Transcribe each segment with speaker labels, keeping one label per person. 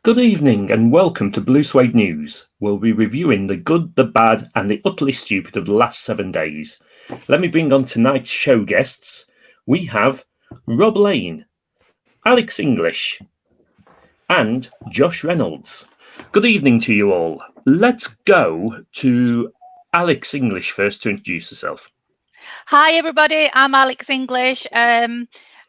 Speaker 1: Good evening and welcome to Blue Suede News. We'll be reviewing the good, the bad and the utterly stupid of the last 7 days. Let me bring on tonight's show guests. We have Rob Lane, Alex English and Josh Reynolds. Good evening to you all. Let's go to Alex English first to introduce herself.
Speaker 2: Hi everybody, I'm Alex English.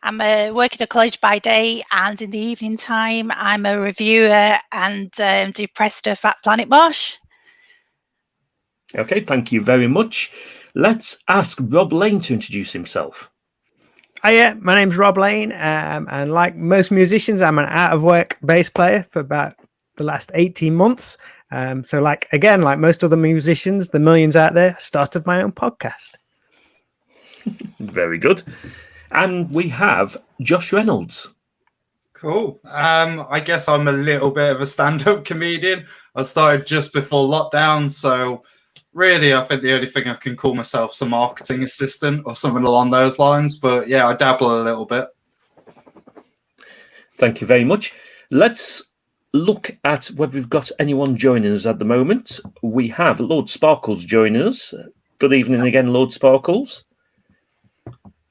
Speaker 2: I'm working at college by day, and in the evening time I'm a reviewer and do press stuff at Planet Mosh.
Speaker 1: Okay, thank you very much. Let's ask Rob Lane to introduce himself.
Speaker 3: Hiya, my name's Rob Lane, and like most musicians, I'm an out-of-work bass player for about the last 18 months. So like most other musicians, the millions out there, I started my own podcast.
Speaker 1: Very good. And we have Josh Reynolds.
Speaker 4: Cool. I guess I'm a little bit of a stand-up comedian. I started just before lockdown, so really I think the only thing I can call myself is a marketing assistant or something along those lines. But yeah, I dabble a little bit.
Speaker 1: Thank you very much. Let's look at whether we've got anyone joining us at the moment. We have Lord Sparkles joining us. Good evening again, Lord Sparkles.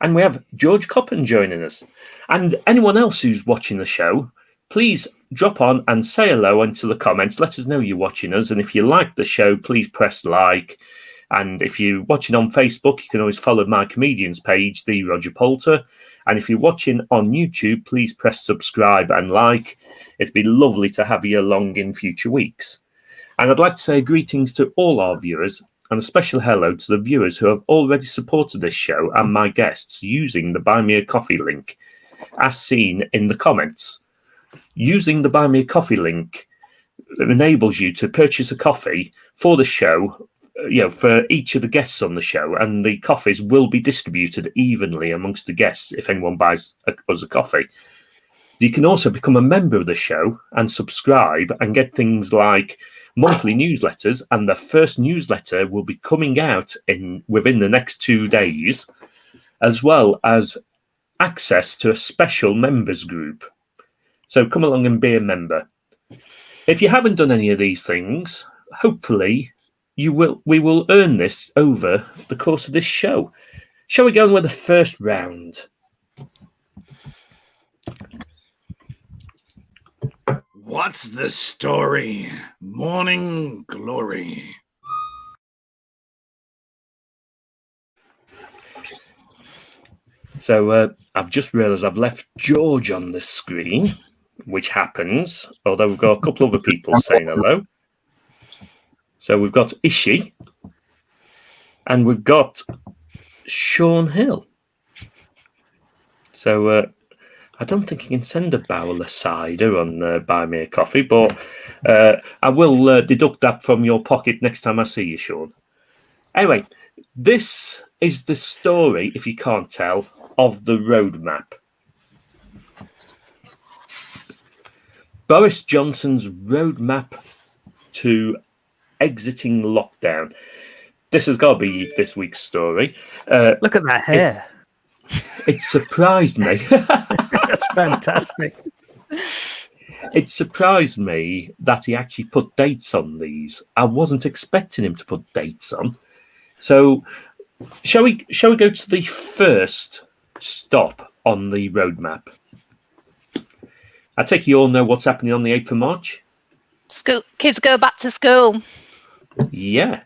Speaker 1: And we have George Coppen joining us. And anyone else who's watching the show, please drop on and say hello into the comments. Let us know you're watching us. And if you like the show, please press like. And if you're watching on Facebook, you can always follow my comedians page, The Roger Poulter. And if you're watching on YouTube, please press subscribe and like. It'd be lovely to have you along in future weeks. And I'd like to say greetings to all our viewers, and a special hello to the viewers who have already supported this show and my guests using the Buy Me a Coffee link, as seen in the comments. Using the Buy Me a Coffee link enables you to purchase a coffee for the show, for each of the guests on the show, and the coffees will be distributed evenly amongst the guests if anyone buys us a coffee. You can also become a member of the show and subscribe and get things like monthly newsletters, and the first newsletter will be coming out within the next 2 days, as well as access to a special members group. So come along and be a member. If you haven't done any of these things, hopefully we will earn this over the course of this show. Shall we go on with the first round?
Speaker 5: What's the story? Morning Glory.
Speaker 1: So I've just realised I've left George on the screen, which happens, although we've got a couple other people saying hello. So we've got Ishi, and we've got Sean Hill. So I don't think you can send a barrel of cider on Buy Me a Coffee, but I will deduct that from your pocket next time I see you, Sean. Anyway, this is the story, if you can't tell, of the roadmap. Boris Johnson's roadmap to exiting lockdown. This has got to be this week's story.
Speaker 3: Look at that hair.
Speaker 1: It surprised me.
Speaker 3: That's fantastic.
Speaker 1: It surprised me that he actually put dates on these. I wasn't expecting him to put dates on. So, shall we go to the first stop on the roadmap? I take you all know what's happening on the 8th of March?
Speaker 2: Kids go back to school.
Speaker 1: Yeah,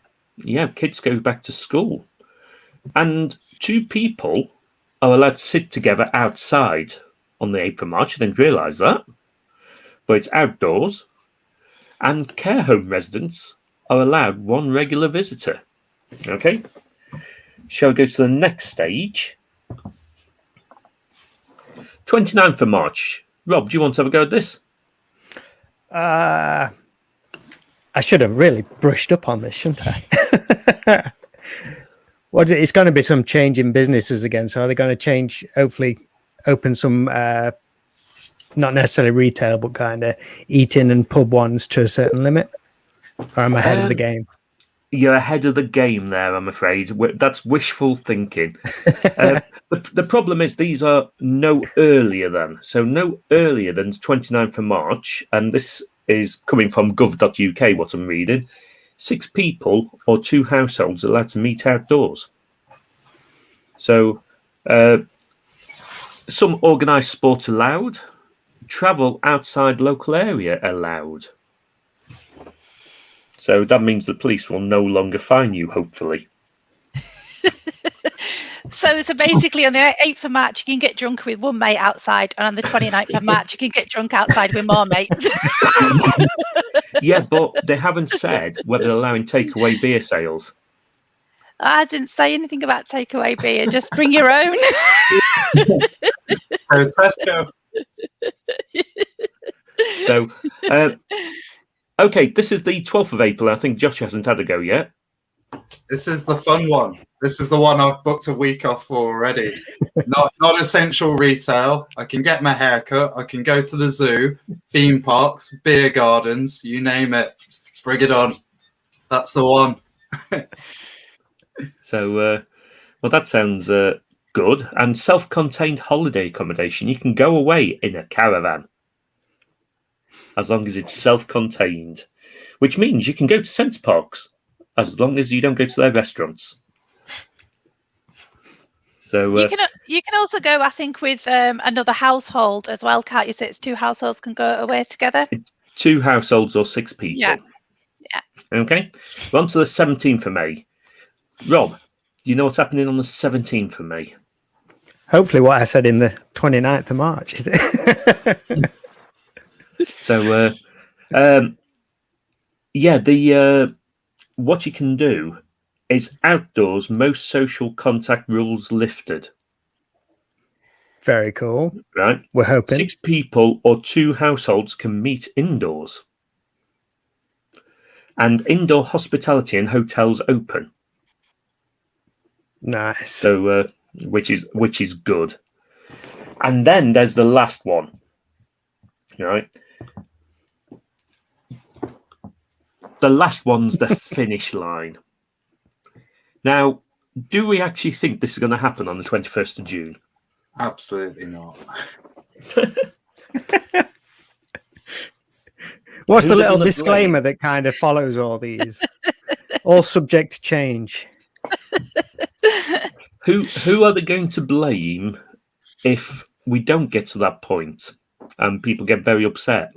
Speaker 1: kids go back to school. And 2 people are allowed to sit together outside on the 8th of March. I didn't realise that. But it's outdoors. And care home residents are allowed 1 regular visitor. Okay? Shall we go to the next stage? 29th of March. Rob, do you want to have a go at this?
Speaker 3: I should have really brushed up on this, shouldn't I? What is it? It's going to be some change in businesses again. So are they going to change, hopefully open some, not necessarily retail, but kind of eating and pub ones to a certain limit? Or am I ahead of the game?
Speaker 1: You're ahead of the game there, I'm afraid. That's wishful thinking. The problem is these are no earlier than. So no earlier than 29th of March. And this is coming from gov.uk, what I'm reading. 6 people or 2 households allowed to meet outdoors. So some organised sports allowed. Travel outside local area allowed. So that means the police will no longer fine you, hopefully.
Speaker 2: So basically on the 8th of March, you can get drunk with one mate outside, and on the 29th of March, you can get drunk outside with more mates.
Speaker 1: Yeah, but they haven't said whether they're allowing takeaway beer sales.
Speaker 2: I didn't say anything about takeaway beer. Just bring your own.
Speaker 4: Tesco.
Speaker 1: So, okay, this is the 12th of April. I think Josh hasn't had a go yet.
Speaker 4: This is the fun one. This is the one I've booked a week off for already. Not essential retail. I can get my hair cut. I can go to the zoo, theme parks, beer gardens, you name it. Bring it on. That's the one.
Speaker 1: So, well, that sounds good. And self-contained holiday accommodation. You can go away in a caravan as long as it's self-contained, which means you can go to centre parks as long as you don't go to their restaurants. So
Speaker 2: you can also go, I think, with another household as well, can't you? So it's 2 households can go away together.
Speaker 1: It's 2 households or 6 people.
Speaker 2: Yeah.
Speaker 1: Okay. We're on to the 17th of May. Rob, do you know what's happening on the 17th of May?
Speaker 3: Hopefully what I said in the 29th of March, is it?
Speaker 1: So, what you can do is outdoors, most social contact rules lifted.
Speaker 3: Very cool.
Speaker 1: Right.
Speaker 3: We're hoping.
Speaker 1: 6 people or 2 households can meet indoors. And indoor hospitality and hotels open.
Speaker 3: Nice.
Speaker 1: So, which is good. And then there's the last one. Right. The last one's the finish line. Now, do we actually think this is going to happen on the 21st of June?
Speaker 4: Absolutely not.
Speaker 3: What's the
Speaker 1: Who's it
Speaker 3: little
Speaker 1: gonna
Speaker 3: disclaimer that kind of follows all these? All subject to change.
Speaker 1: Who are they going to blame if we don't get to that point and people get very upset?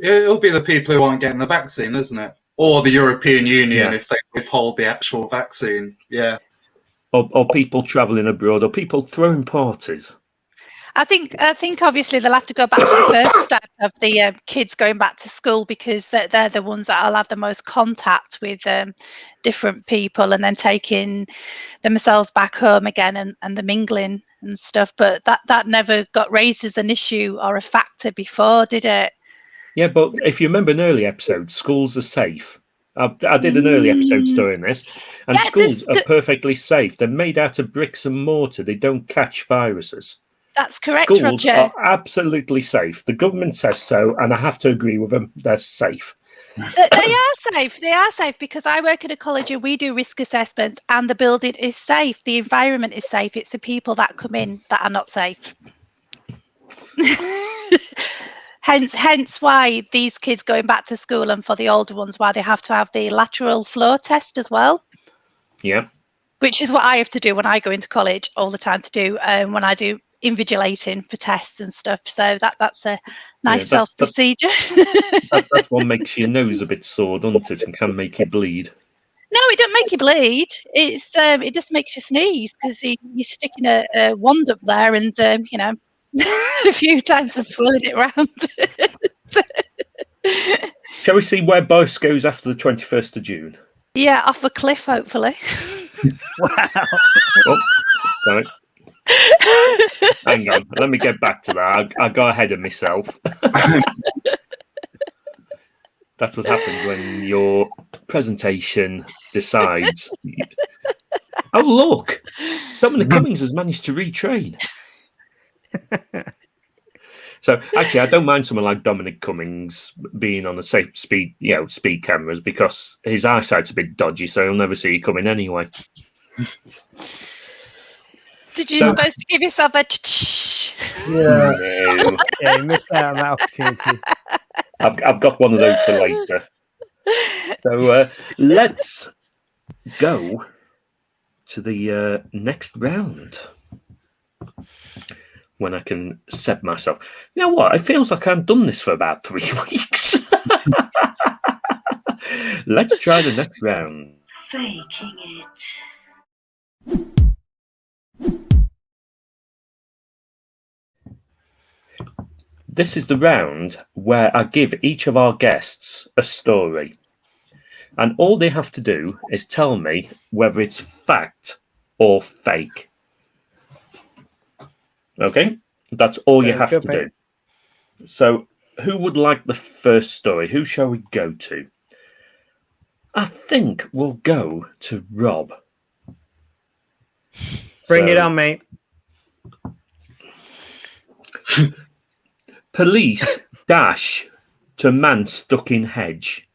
Speaker 4: It'll be the people who aren't getting the vaccine, isn't it? Or the European Union if they withhold the actual vaccine. Yeah.
Speaker 1: Or people travelling abroad, or people throwing parties.
Speaker 2: I think obviously they'll have to go back to the first step of the kids going back to school, because they're the ones that will have the most contact with different people, and then taking themselves back home again and the mingling and stuff. But that never got raised as an issue or a factor before, did it?
Speaker 1: Yeah, but if you remember an early episode, schools are safe. I did an early episode story on this, and schools are perfectly safe. They're made out of bricks and mortar. They don't catch viruses.
Speaker 2: That's correct,
Speaker 1: Schools
Speaker 2: Roger.
Speaker 1: are absolutely safe. The government says so, and I have to agree with them. They're safe.
Speaker 2: They are safe. They are safe, because I work at a college and we do risk assessments, and the building is safe. The environment is safe. It's the people that come in that are not safe. Hence why these kids going back to school, and for the older ones, why they have to have the lateral flow test as well.
Speaker 1: Yeah.
Speaker 2: Which is what I have to do when I go into college all the time to do when I do invigilating for tests and stuff. So that's a nice self-procedure.
Speaker 1: That's what makes your nose a bit sore, doesn't it, and can make you bleed.
Speaker 2: No, it don't make you bleed. It's it just makes you sneeze, because you're sticking a wand up there and a few times and swirling it around.
Speaker 1: Shall we see where Boris goes after the 21st of June?
Speaker 2: Yeah, off a cliff, hopefully.
Speaker 3: Wow.
Speaker 1: Oh, sorry. Hang on, let me get back to that. I got ahead of myself. That's what happens when your presentation decides. Oh, look! Dominic Cummings has managed to retrain. So actually, I don't mind someone like Dominic Cummings being on a safe speed cameras, because his eyesight's a bit dodgy, so he'll never see you coming anyway.
Speaker 2: Did you supposed to give yourself a?
Speaker 1: No. you.
Speaker 3: Yeah, you missed out on that opportunity.
Speaker 1: I've got one of those for later. So let's go to the next round when I can set myself. You know what? It feels like I've done this for about 3 weeks. Let's try the next round.
Speaker 6: Faking it.
Speaker 1: This is the round where I give each of our guests a story. And all they have to do is tell me whether it's fact or fake. Okay? That's all you
Speaker 3: Sounds
Speaker 1: have
Speaker 3: good,
Speaker 1: to
Speaker 3: mate.
Speaker 1: do. So, who would like the first story? Who shall we go to? I think we'll go to Rob.
Speaker 3: Bring it
Speaker 1: So,
Speaker 3: on, mate.
Speaker 1: Police dash to man stuck in hedge.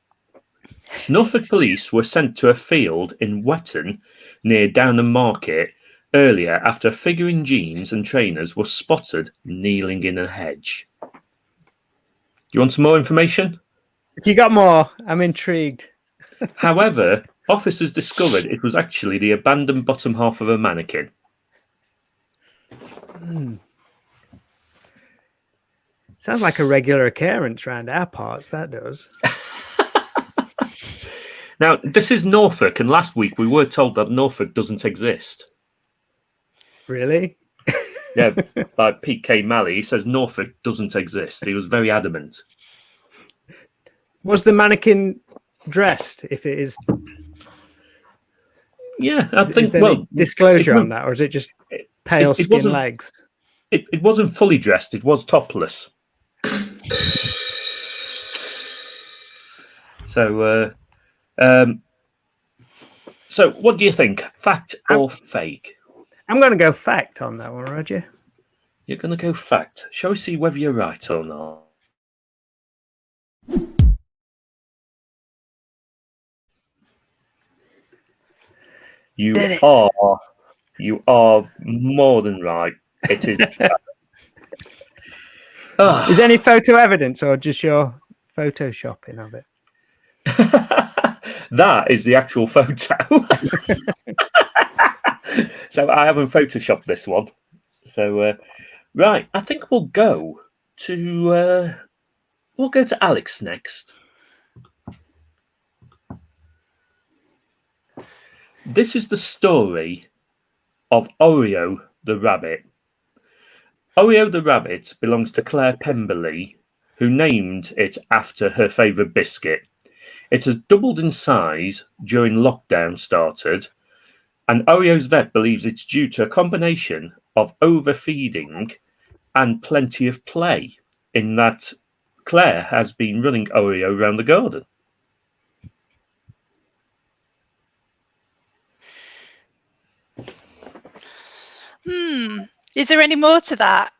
Speaker 1: Norfolk police were sent to a field in Wetton near Downham Market earlier after a figure in jeans and trainers was spotted kneeling in a hedge. Do you want some more information?
Speaker 3: If you got more, I'm intrigued.
Speaker 1: However, officers discovered it was actually the abandoned bottom half of a mannequin.
Speaker 3: Sounds like a regular occurrence around our parts, that does.
Speaker 1: Now, this is Norfolk, and last week we were told that Norfolk doesn't exist.
Speaker 3: Really?
Speaker 1: Yeah, by Pete K. Malley, he says Norfolk doesn't exist. He was very adamant.
Speaker 3: Was the mannequin dressed, if it is?
Speaker 1: Yeah, I think,
Speaker 3: Is there any disclosure on that, or is it just pale skin
Speaker 1: wasn't-
Speaker 3: legs?
Speaker 1: It wasn't fully dressed, it was topless. So, so what do you think? Fact or fake?
Speaker 3: I'm going to go fact on that one, Roger.
Speaker 1: You're going to go fact. Shall we see whether you're right or not? You
Speaker 3: Did it.
Speaker 1: are. You are more than right. It is.
Speaker 3: Is there any photo evidence, or just your photoshopping of it?
Speaker 1: That is the actual photo. So I haven't photoshopped this one. So right, I think we'll go to Alex next. This is the story of Oreo the rabbit. Oreo the rabbit belongs to Claire Pemberley, who named it after her favourite biscuit. It has doubled in size during lockdown started, and Oreo's vet believes it's due to a combination of overfeeding and plenty of play, in that Claire has been running Oreo around the garden.
Speaker 2: Is there any more to that?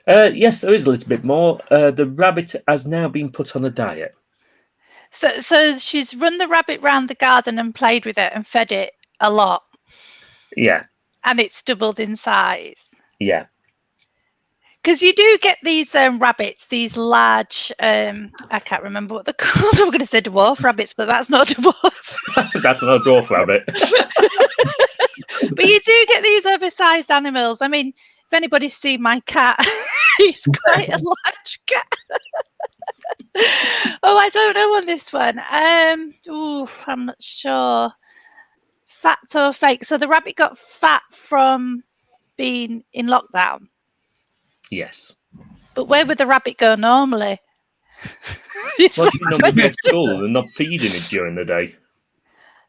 Speaker 1: Yes, there is a little bit more. The rabbit has now been put on a diet.
Speaker 2: So she's run the rabbit round the garden and played with it and fed it a lot,
Speaker 1: Yeah,
Speaker 2: and it's doubled in size.
Speaker 1: yeah.
Speaker 2: Because you do get these rabbits, these large, I can't remember what they're called. I'm going to say dwarf rabbits, but that's not dwarf.
Speaker 1: That's an dwarf rabbit.
Speaker 2: But you do get these oversized animals. I mean, if anybody's seen my cat, he's quite a large cat. Oh, I don't know on this one. I'm not sure. Fact or fake? So the rabbit got fat from being in lockdown.
Speaker 1: Yes.
Speaker 2: But where would the rabbit go normally? It's
Speaker 1: Well,
Speaker 2: my
Speaker 1: she normally goes to
Speaker 2: question.
Speaker 1: school and not feeding it during the day.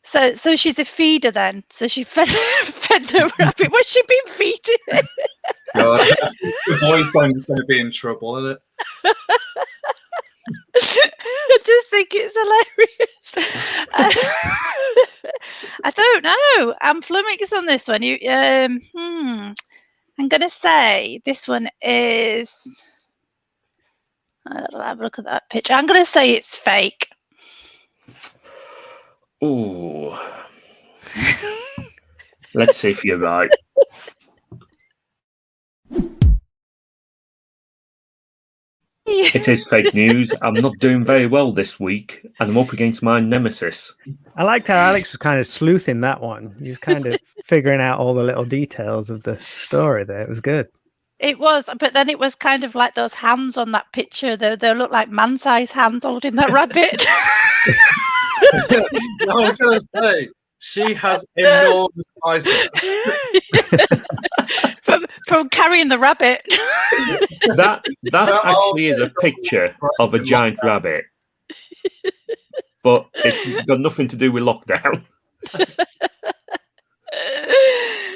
Speaker 2: So she's a feeder then. So she fed the rabbit. What's she been feeding it?
Speaker 4: God, the boyfriend's going to be in trouble, isn't it?
Speaker 2: I just think it's hilarious. I don't know. I'm flummoxed on this one. I'm going to say this one is. I'll have a look at that picture. I'm going to say it's fake.
Speaker 1: Ooh. Let's see if you're right. It is fake news. I'm not doing very well this week, and I'm up against my nemesis.
Speaker 3: I liked how Alex was kind of sleuthing that one. He was kind of figuring out all the little details of the story there. It was good.
Speaker 2: It was, but then it was kind of like those hands on that picture. They look like man-sized hands holding that rabbit.
Speaker 4: I was going to say, she has enormous biceps.
Speaker 2: from carrying the rabbit.
Speaker 1: That actually is a picture of a giant rabbit, but it's got nothing to do with lockdown.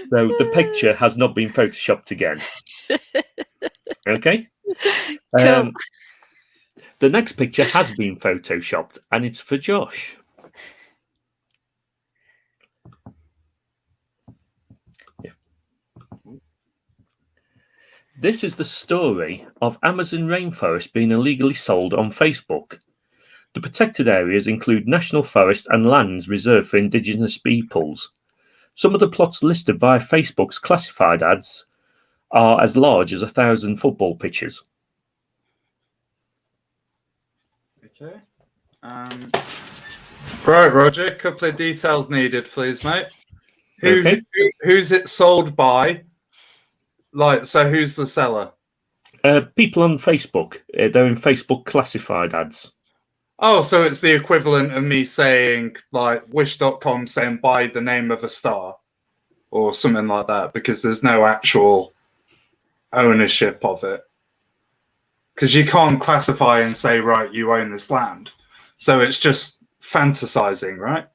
Speaker 1: So the picture has not been photoshopped again. Okay.
Speaker 2: Cool.
Speaker 1: The next picture has been photoshopped, and it's for Josh. Yeah. This is the story of Amazon rainforest being illegally sold on Facebook. The protected areas include national forest and lands reserved for indigenous peoples. Some of the plots listed via Facebook's classified ads are as large as 1,000 football pitches.
Speaker 4: Okay. Right, Roger. A couple of details needed, please, mate. Who's it sold by? So who's the seller?
Speaker 1: People on Facebook. They're in Facebook classified ads.
Speaker 4: Oh, so it's the equivalent of me saying, like, wish.com saying buy the name of a star or something like that, because there's no actual ownership of it. Because you can't classify and say, right, you own this land. So it's just fantasizing, right?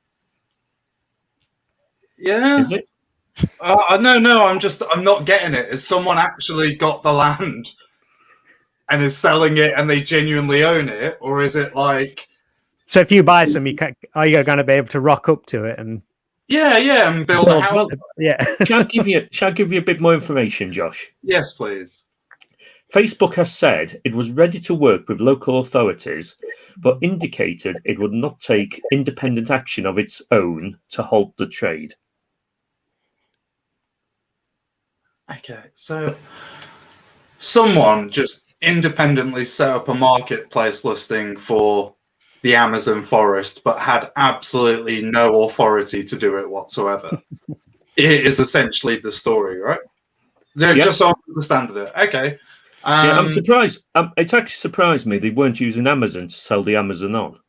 Speaker 4: Yeah.
Speaker 1: Is it?
Speaker 4: No, I'm not getting it. Has someone actually got the land and is selling it and they genuinely own it? Or is it like...
Speaker 3: So if you buy some, are you going to be able to rock up to it and...
Speaker 4: Yeah, and build a house?
Speaker 3: Yeah.
Speaker 1: Shall I give you a bit more information, Josh?
Speaker 4: Yes, please.
Speaker 1: Facebook has said it was ready to work with local authorities, but indicated it would not take independent action of its own to halt the trade.
Speaker 4: Okay, so someone just independently set up a marketplace listing for the Amazon forest, but had absolutely no authority to do it whatsoever. It is essentially the story, right? They're just so I understand it. Okay.
Speaker 1: Yeah, I'm surprised. It actually surprised me they weren't using Amazon to sell the Amazon on.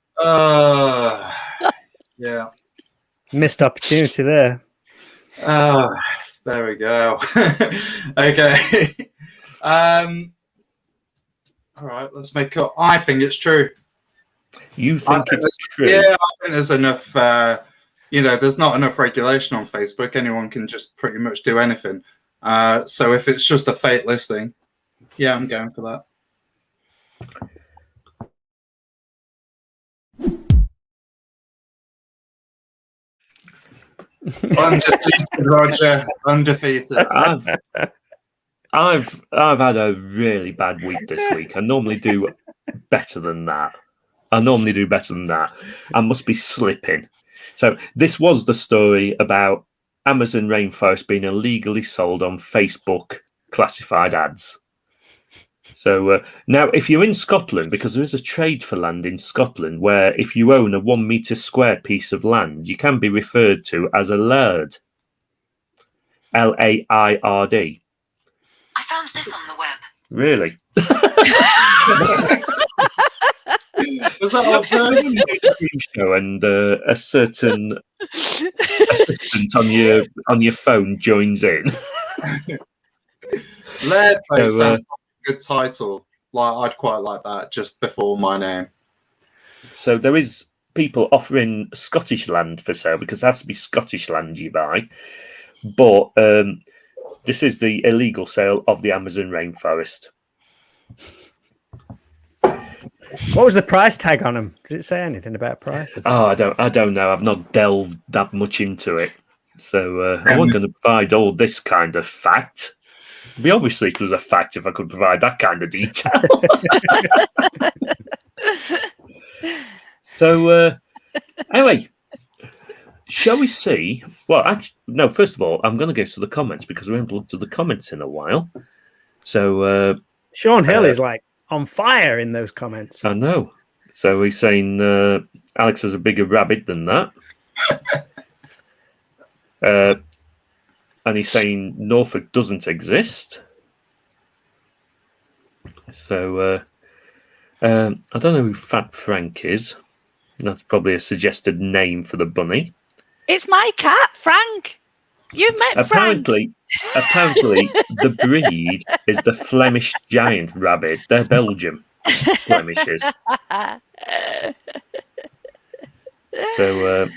Speaker 4: Yeah.
Speaker 3: Missed opportunity there.
Speaker 4: There we go. Okay. All right, let's make up. I think it's true.
Speaker 1: You think it's true?
Speaker 4: Yeah, I think there's enough, there's not enough regulation on Facebook. Anyone can just pretty much do anything. So if it's just a fake listing, yeah, I'm going for that. Undefeated, Roger. Undefeated.
Speaker 1: I've had a really bad week this week. I normally do better than that. I must be slipping. So this was the story about Amazon rainforest being illegally sold on Facebook classified ads. So now, if you're in Scotland, because there is a trade for land in Scotland where if you own a 1 metre square piece of land, you can be referred to as a laird. Laird.
Speaker 6: I found this on the web.
Speaker 1: Really?
Speaker 4: Was that on
Speaker 1: show and a certain assistant on your phone joins in.
Speaker 4: Laird sounds like a good title. Like I'd quite like that just before my name.
Speaker 1: So there is people offering Scottish land for sale because it has to be Scottish land you buy. But this is the illegal sale of the Amazon rainforest.
Speaker 3: What was the price tag on them? Did it say anything about prices?
Speaker 1: Oh, I don't know. I've not delved that much into it, so I wasn't going to provide all this kind of fact. It'd be obviously it was a fact if I could provide that kind of detail. So anyway, shall we see? Well, actually, no. First of all, I'm going to go to the comments because we haven't looked at the comments in a while. So
Speaker 3: Sean Hill is like on fire in those comments.
Speaker 1: I know. So he's saying Alex is a bigger rabbit than that. And he's saying Norfolk doesn't exist. So I don't know who Fat Frank is. That's probably a suggested name for the bunny.
Speaker 2: It's my cat, Frank. You've met Frank.
Speaker 1: Apparently, the breed is the Flemish giant rabbit. They're Belgium Blemishes. So,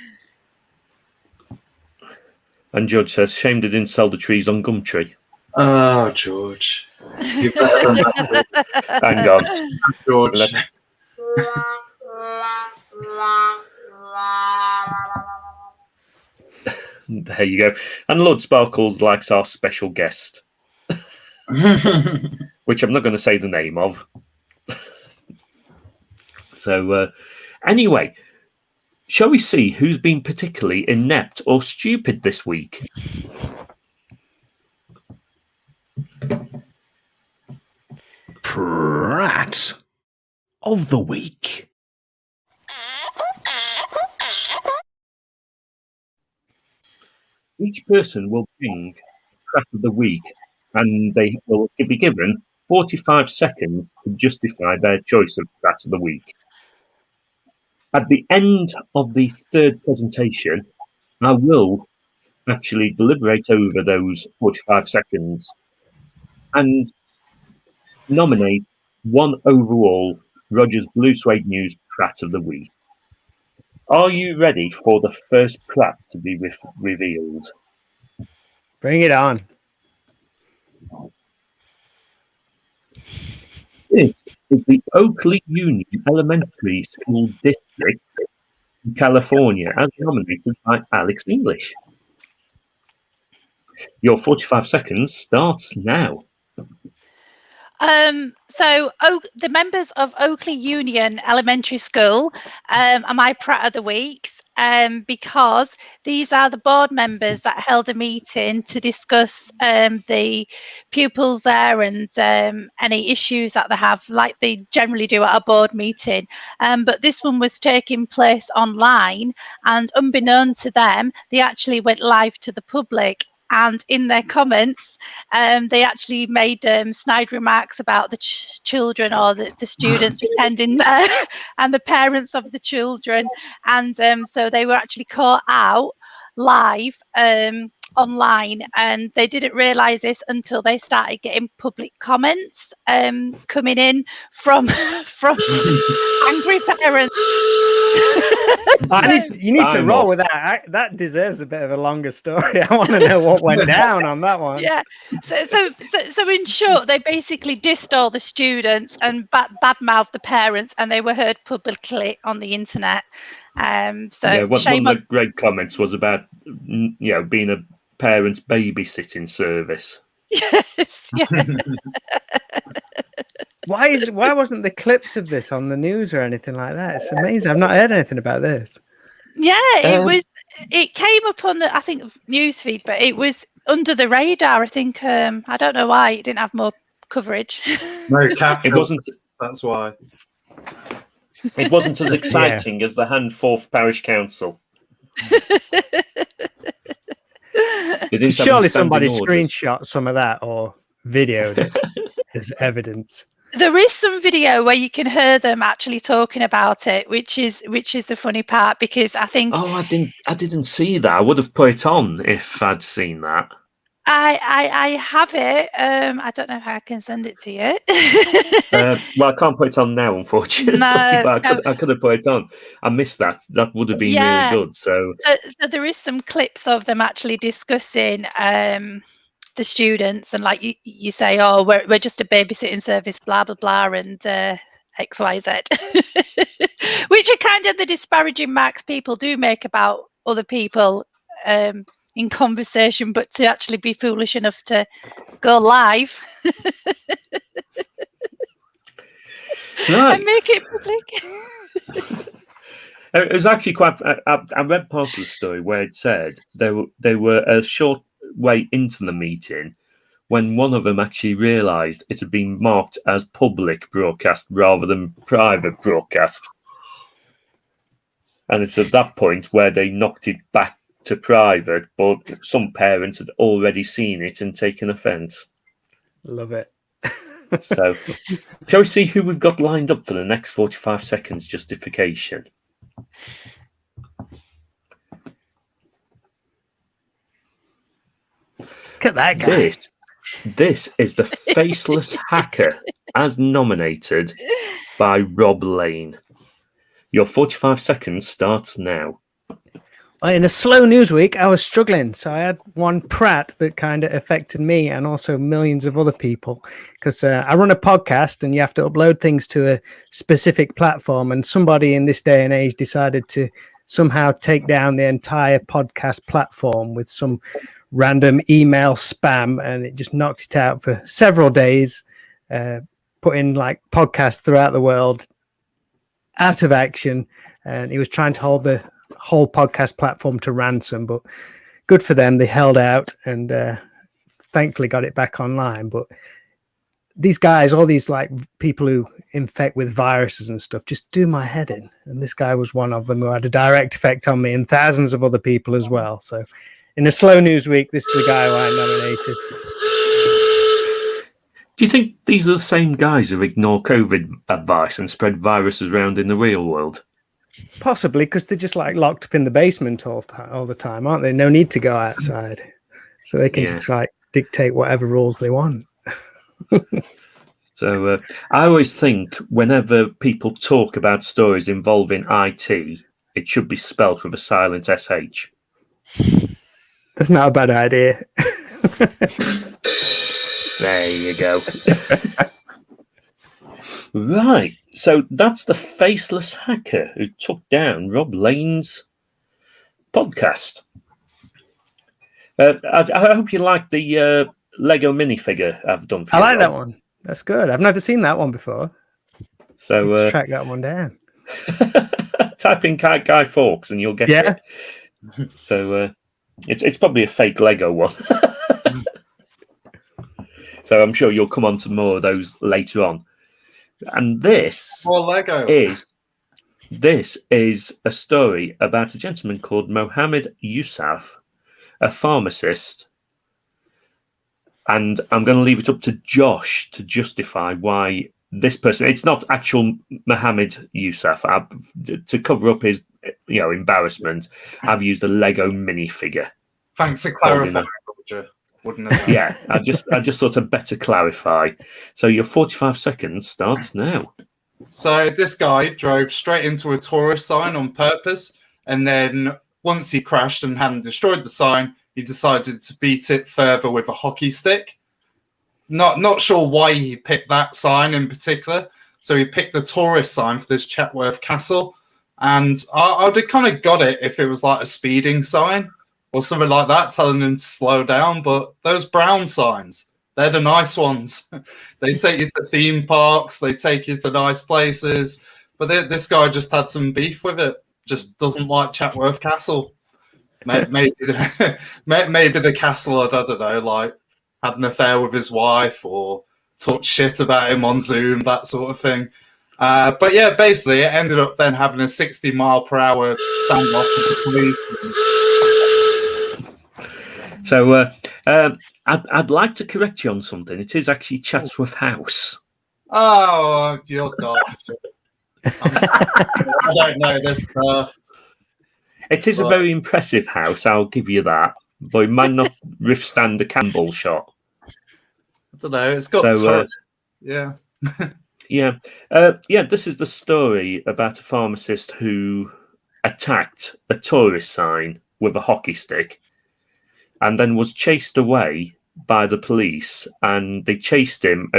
Speaker 1: and George says, shame they didn't sell the trees on Gumtree.
Speaker 4: Oh, George. You better than that,
Speaker 1: Hang on.
Speaker 4: George.
Speaker 1: There you go. And Lord Sparkles likes our special guest, which I'm not going to say the name of. So, anyway, shall we see who's been particularly inept or stupid this week?
Speaker 7: Prat of the week.
Speaker 1: Each person will bring Prat of the week, and they will be given 45 seconds to justify their choice of Prat of the week. At the end of the third presentation, I will actually deliberate over those 45 seconds and nominate one overall Rogers Blue Suede News Prat of the Week. Are you ready for the first Prat to be revealed?
Speaker 3: Bring it on.
Speaker 1: This is the Oakley Union Elementary School District in California, as nominated by Alex English. Your 45 seconds starts now.
Speaker 2: So the members of Oakley Union Elementary School are my Prat of the Weeks because these are the board members that held a meeting to discuss the pupils there and any issues that they have, like they generally do at a board meeting. But this one was taking place online, and unbeknown to them, they actually went live to the public. And in their comments, they actually made snide remarks about the children or the students attending there and the parents of the children. And so they were actually caught out live online, and they didn't realise this until they started getting public comments coming in from angry parents.
Speaker 3: You need to roll with that. That deserves a bit of a longer story. I want to know what went down on that one.
Speaker 2: Yeah. So in short, they basically dissed all the students and badmouthed the parents, and they were heard publicly on the internet. One of the
Speaker 1: great comments was about being a parent's babysitting service.
Speaker 2: Yes. Yeah.
Speaker 3: Why wasn't the clips of this on the news or anything like that? It's amazing. I've not heard anything about this.
Speaker 2: Yeah, it came up on the, I think, newsfeed, but it was under the radar. I think I don't know why it didn't have more coverage.
Speaker 4: No,
Speaker 1: it wasn't.
Speaker 4: That's why.
Speaker 1: It wasn't as exciting as the Handforth Parish Council.
Speaker 3: Surely somebody screenshot some of that or videoed it as evidence.
Speaker 2: There is some video where you can hear them actually talking about it, which is the funny part, because I think
Speaker 1: I didn't see that. I would have put it on if I'd seen that.
Speaker 2: I have it. I don't know how I can send it to you.
Speaker 1: Well, I can't put it on now, unfortunately.
Speaker 2: No,
Speaker 1: but I could have put it on. I missed that. That would have been really good. So
Speaker 2: there is some clips of them actually discussing the students, and like you say, oh, we're just a babysitting service, blah blah blah, and XYZ, which are kind of the disparaging marks people do make about other people in conversation, but to actually be foolish enough to go live and make it public.
Speaker 1: It was actually quite. I read part of the story where it said they were a short way into the meeting when one of them actually realised it had been marked as public broadcast rather than private broadcast. And it's at that point where they knocked it back to private, but some parents had already seen it and taken offence.
Speaker 3: Love it.
Speaker 1: So, shall we see who we've got lined up for the next 45 seconds justification?
Speaker 3: Look at that guy.
Speaker 1: This is the faceless hacker as nominated by Rob Lane. Your 45 seconds starts now.
Speaker 3: In a slow news week, I was struggling. So I had one prat that kind of affected me and also millions of other people. Because I run a podcast and you have to upload things to a specific platform. And somebody in this day and age decided to somehow take down the entire podcast platform with some random email spam. And it just knocked it out for several days, putting like podcasts throughout the world out of action. And he was trying to hold the whole podcast platform to ransom, but good for them. They held out and thankfully got it back online. But these guys, all these like people who infect with viruses and stuff, just do my head in. And this guy was one of them who had a direct effect on me and thousands of other people as well. So in a slow news week, this is the guy who I nominated.
Speaker 1: Do you think these are the same guys who ignore COVID advice and spread viruses around in the real world?
Speaker 3: Possibly, because they're just like locked up in the basement all the time, aren't they? No need to go outside. So they can just like dictate whatever rules they want.
Speaker 1: So I always think whenever people talk about stories involving IT, it should be spelt with a silent SH.
Speaker 3: That's not a bad idea.
Speaker 1: There you go. Right. So that's the faceless hacker who took down Rob Lane's podcast. I hope you like the Lego minifigure I've done for you.
Speaker 3: I like that one. That's good. I've never seen that one before.
Speaker 1: So
Speaker 3: let's track that one down.
Speaker 1: Type in Guy Fawkes and you'll get it. So it's probably a fake Lego one. So I'm sure you'll come on to more of those later on. And this is a story about a gentleman called Mohammed Yousaf, a pharmacist. And I'm going to leave it up to Josh to justify why this person, it's not actual Mohammed Yousaf. To cover up his embarrassment, I've used a Lego minifigure.
Speaker 4: Thanks for clarifying, Roger. Wouldn't have.
Speaker 1: Yeah, I just thought I'd better clarify. So your 45 seconds starts now.
Speaker 4: So this guy drove straight into a tourist sign on purpose, and then once he crashed and hadn't destroyed the sign, he decided to beat it further with a hockey stick. Not sure why he picked that sign in particular. So he picked the tourist sign for this Chetworth Castle, and I'd have kind of got it if it was like a speeding sign or something like that, telling them to slow down. But those brown signs, they're the nice ones. They take you to theme parks, they take you to nice places. But this guy just had some beef with it. Just doesn't like Chetworth Castle. Maybe the castle, I don't know, like had an affair with his wife or talked shit about him on Zoom, that sort of thing. But yeah, basically it ended up then having a 60-mile-per-hour standoff with the police.
Speaker 1: So I'd like to correct you on something. It is actually Chatsworth House.
Speaker 4: Oh, you're dodgy. I don't know this stuff.
Speaker 1: It is a very impressive house, I'll give you that. But it might not withstand a Campbell shot.
Speaker 4: I don't know. It's got yeah.
Speaker 1: Yeah, this is the story about a pharmacist who attacked a tourist sign with a hockey stick and then was chased away by the police, and they chased him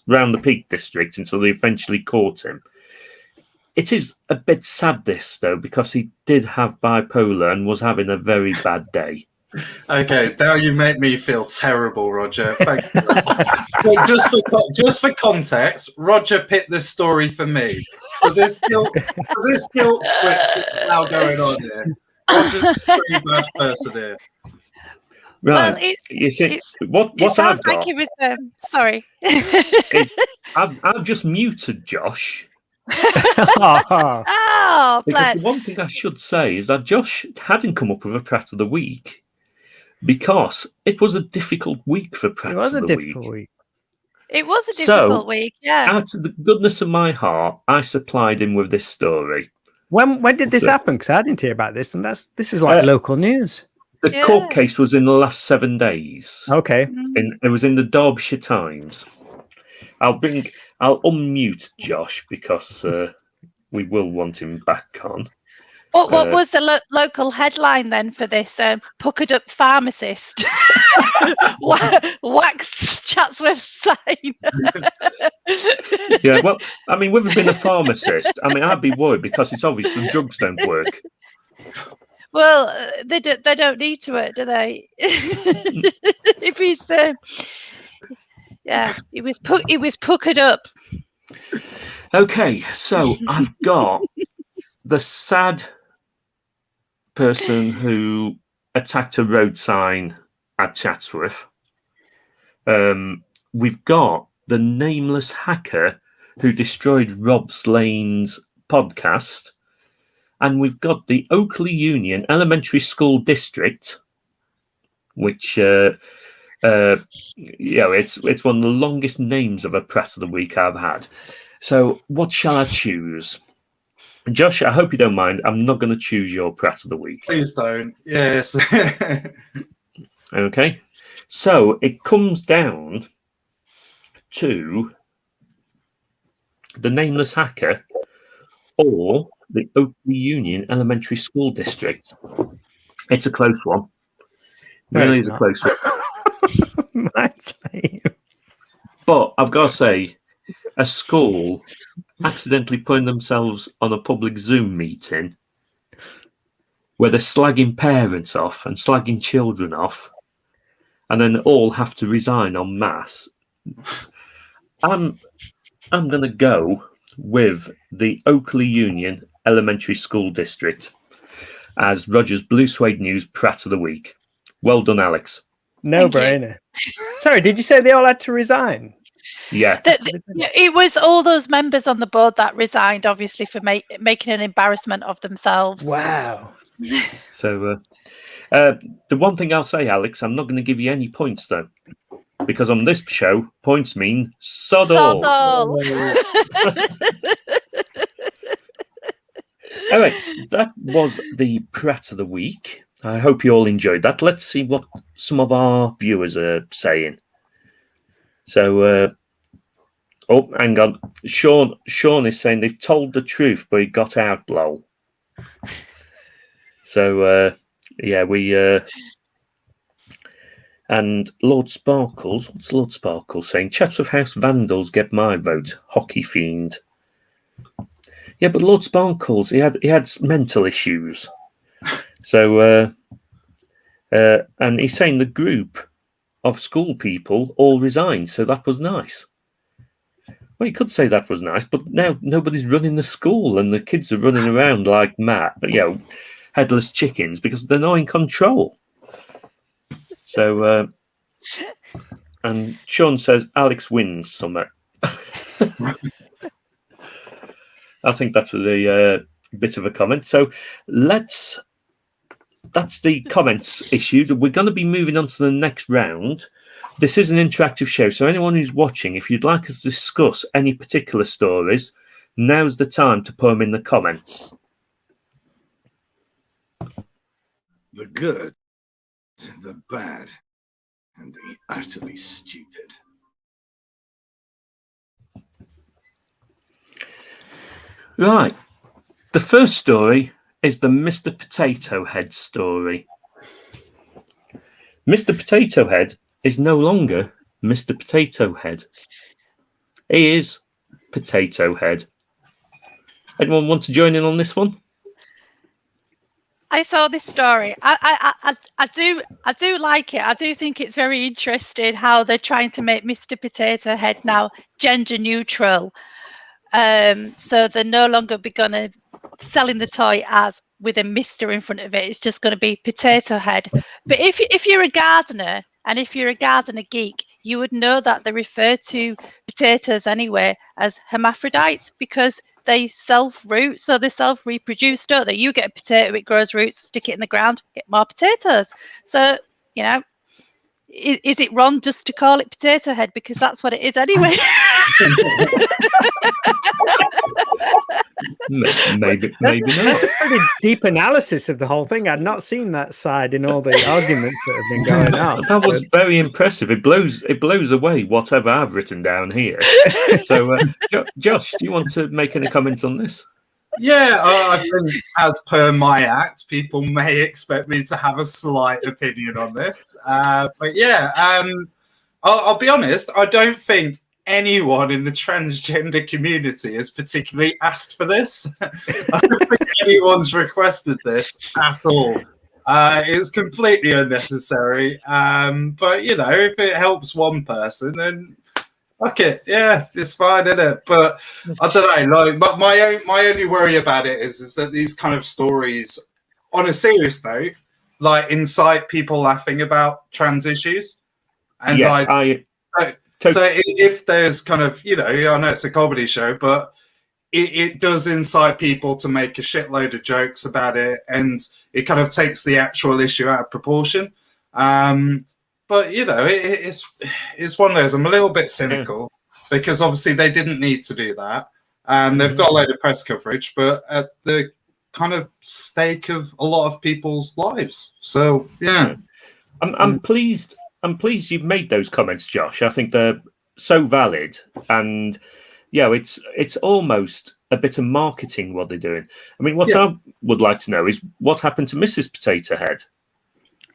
Speaker 1: round the Peak District until they eventually caught him. It is a bit sad, this, though, because he did have bipolar and was having a very bad day.
Speaker 4: Okay, now you make me feel terrible, Roger. Thank you. Well, just for context, Roger picked this story for me. So this guilt switch is now going on here. Roger's a pretty bad person here.
Speaker 1: Right.
Speaker 2: Well,
Speaker 1: you see,
Speaker 2: it
Speaker 1: what I've
Speaker 2: sounds
Speaker 1: got
Speaker 2: like it was. Sorry.
Speaker 1: is I've just muted Josh.
Speaker 2: Oh,
Speaker 1: Because
Speaker 2: bless.
Speaker 1: the one thing I should say is that Josh hadn't come up with a Prat of the Week because it was a difficult week for
Speaker 3: It
Speaker 1: Prats
Speaker 3: was
Speaker 1: of
Speaker 3: a
Speaker 1: the
Speaker 3: difficult
Speaker 1: Week.
Speaker 3: week.
Speaker 2: It was a
Speaker 1: So,
Speaker 2: difficult week. Yeah.
Speaker 1: Out of the goodness of my heart, I supplied him with this story.
Speaker 3: When did this
Speaker 1: So-
Speaker 3: happen? Because I didn't hear about this, and this is like local news.
Speaker 1: The
Speaker 2: Yeah.
Speaker 1: court case was in the last 7 days.
Speaker 3: Okay.
Speaker 1: It was in the Derbyshire Times. I'll unmute Josh because we will want him back on.
Speaker 2: What was the local headline then for this? Puckered up pharmacist wax Chatsworth sign.
Speaker 1: Yeah, well, I mean, with it being a pharmacist, I mean, I'd be worried because it's obvious the drugs don't work.
Speaker 2: Well, they don't need to, do they? If he's, yeah, it was puckered up.
Speaker 1: Okay, so I've got the sad person who attacked a road sign at Chatsworth. We've got the nameless hacker who destroyed Rob's Lane's podcast. And we've got the Oakley Union Elementary School District, which, it's one of the longest names of a Prat of the Week I've had. So what shall I choose? Josh, I hope you don't mind. I'm not going to choose your Prat of the Week.
Speaker 4: Please don't. Yes.
Speaker 1: Okay. So it comes down to the nameless hacker or the Oakley Union Elementary School District. It's a close one.
Speaker 3: No,
Speaker 1: Really
Speaker 3: it's
Speaker 1: is a
Speaker 3: not.
Speaker 1: close one.
Speaker 3: Mine's lame.
Speaker 1: But I've got to say, a school accidentally putting themselves on a public Zoom meeting where they're slagging parents off and slagging children off, and then all have to resign en masse. I'm going to go with the Oakley Union Elementary School District as Roger's Blue Suede News Prat of the Week. Well done, Alex.
Speaker 3: No brainer. Sorry, did you say they all had to resign?
Speaker 1: Yeah.
Speaker 2: It was all those members on the board that resigned, obviously, for making an embarrassment of themselves.
Speaker 3: Wow.
Speaker 1: So the one thing I'll say, Alex, I'm not going to give you any points, though. Because on this show, points mean sod all. Anyway, that was the Prat of the Week. I hope you all enjoyed that. Let's see what some of our viewers are saying. So, hang on. Sean is saying they've told the truth, but it got out, lol. So, we... And Lord Sparkles, what's Lord Sparkles saying? Chatsworth House vandals get my vote. Hockey fiend. Yeah, but Lord Sparkles, he had mental issues. So, and he's saying the group of school people all resigned, so that was nice. Well, you could say that was nice, but now nobody's running the school, and the kids are running around like headless chickens because they're not in control. So, and Sean says Alex wins summer. I think that was a bit of a comment. So that's the comments issued. We're going to be moving on to the next round. This is an interactive show, so anyone who's watching, if you'd like us to discuss any particular stories, now's the time to put them in the comments.
Speaker 5: The good, the bad, and the utterly stupid.
Speaker 1: Right. The first story is the Mr. Potato Head story. Mr. Potato Head is no longer Mr. Potato Head. He is Potato Head. Anyone want to join in on this one?
Speaker 2: I saw this story. I do like it. I do think it's very interesting how they're trying to make Mr. Potato Head now gender neutral. So they're no longer going to stop selling the toy as with a Mr. in front of it. It's just going to be Potato Head. But if you're a gardener and if you're a gardener geek, you would know that they refer to potatoes anyway as hermaphrodites because they self-root, so they self-reproduce, don't they? You get a potato, it grows roots, stick it in the ground, get more potatoes. So, you know, is it wrong just to call it Potato Head because that's what it is anyway?
Speaker 1: Maybe
Speaker 3: That's
Speaker 1: not.
Speaker 3: a pretty deep analysis of the whole thing. I'd not seen that side in all the arguments that have been going on.
Speaker 1: That was very impressive. It blows away whatever I've written down here. So, Josh, do you want to make any comments on this?
Speaker 4: Yeah, I think as per my act, people may expect me to have a slight opinion on this. But yeah, I'll be honest, I don't think anyone in the transgender community has particularly asked for this. I don't think anyone's requested this at all. It's completely unnecessary. But, you know, if it helps one person, then fuck it. Yeah, it's fine, isn't it? But I don't know. Like, but my only worry about it is that these kind of stories, on a serious note, like incite people laughing about trans issues. And
Speaker 1: yes,
Speaker 4: so if there's kind of, you know, I know it's a comedy show, but it does incite people to make a shitload of jokes about it, and it kind of takes the actual issue out of proportion. But, you know, it's one of those. I'm a little bit cynical because obviously they didn't need to do that. And they've got a load of press coverage, but at the kind of stake of a lot of people's lives. So, yeah.
Speaker 1: I'm pleased you've made those comments, Josh. I think they're so valid. And, yeah, it's almost a bit of marketing what they're doing. I mean, what I would like to know is what happened to Mrs. Potato Head?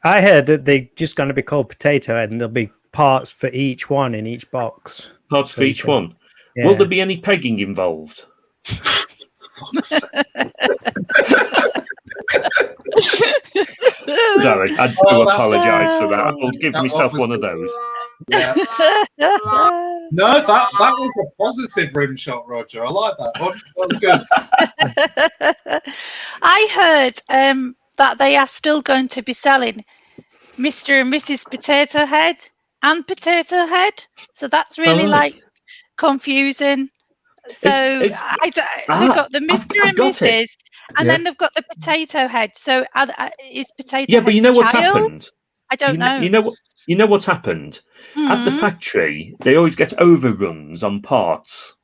Speaker 3: I heard that they're just going to be called Potato Head and there'll be parts for each one in each box.
Speaker 1: Parts for each one.
Speaker 3: Yeah.
Speaker 1: Will there be any pegging involved? Sorry, I do apologise for that. I'll give myself one of those.
Speaker 4: Yeah. No, that was a positive rim shot, Roger. I like that one. That was good.
Speaker 2: I heard that they are still going to be selling Mr. and Mrs. Potato Head and Potato Head. So that's really like confusing. So they've got the Mr. and Mrs. And then they've got the Potato Head. So is Potato Head
Speaker 1: but you know
Speaker 2: the
Speaker 1: what's
Speaker 2: child?
Speaker 1: happened?
Speaker 2: I don't know.
Speaker 1: You know what's happened? At the factory, they always get overruns on parts.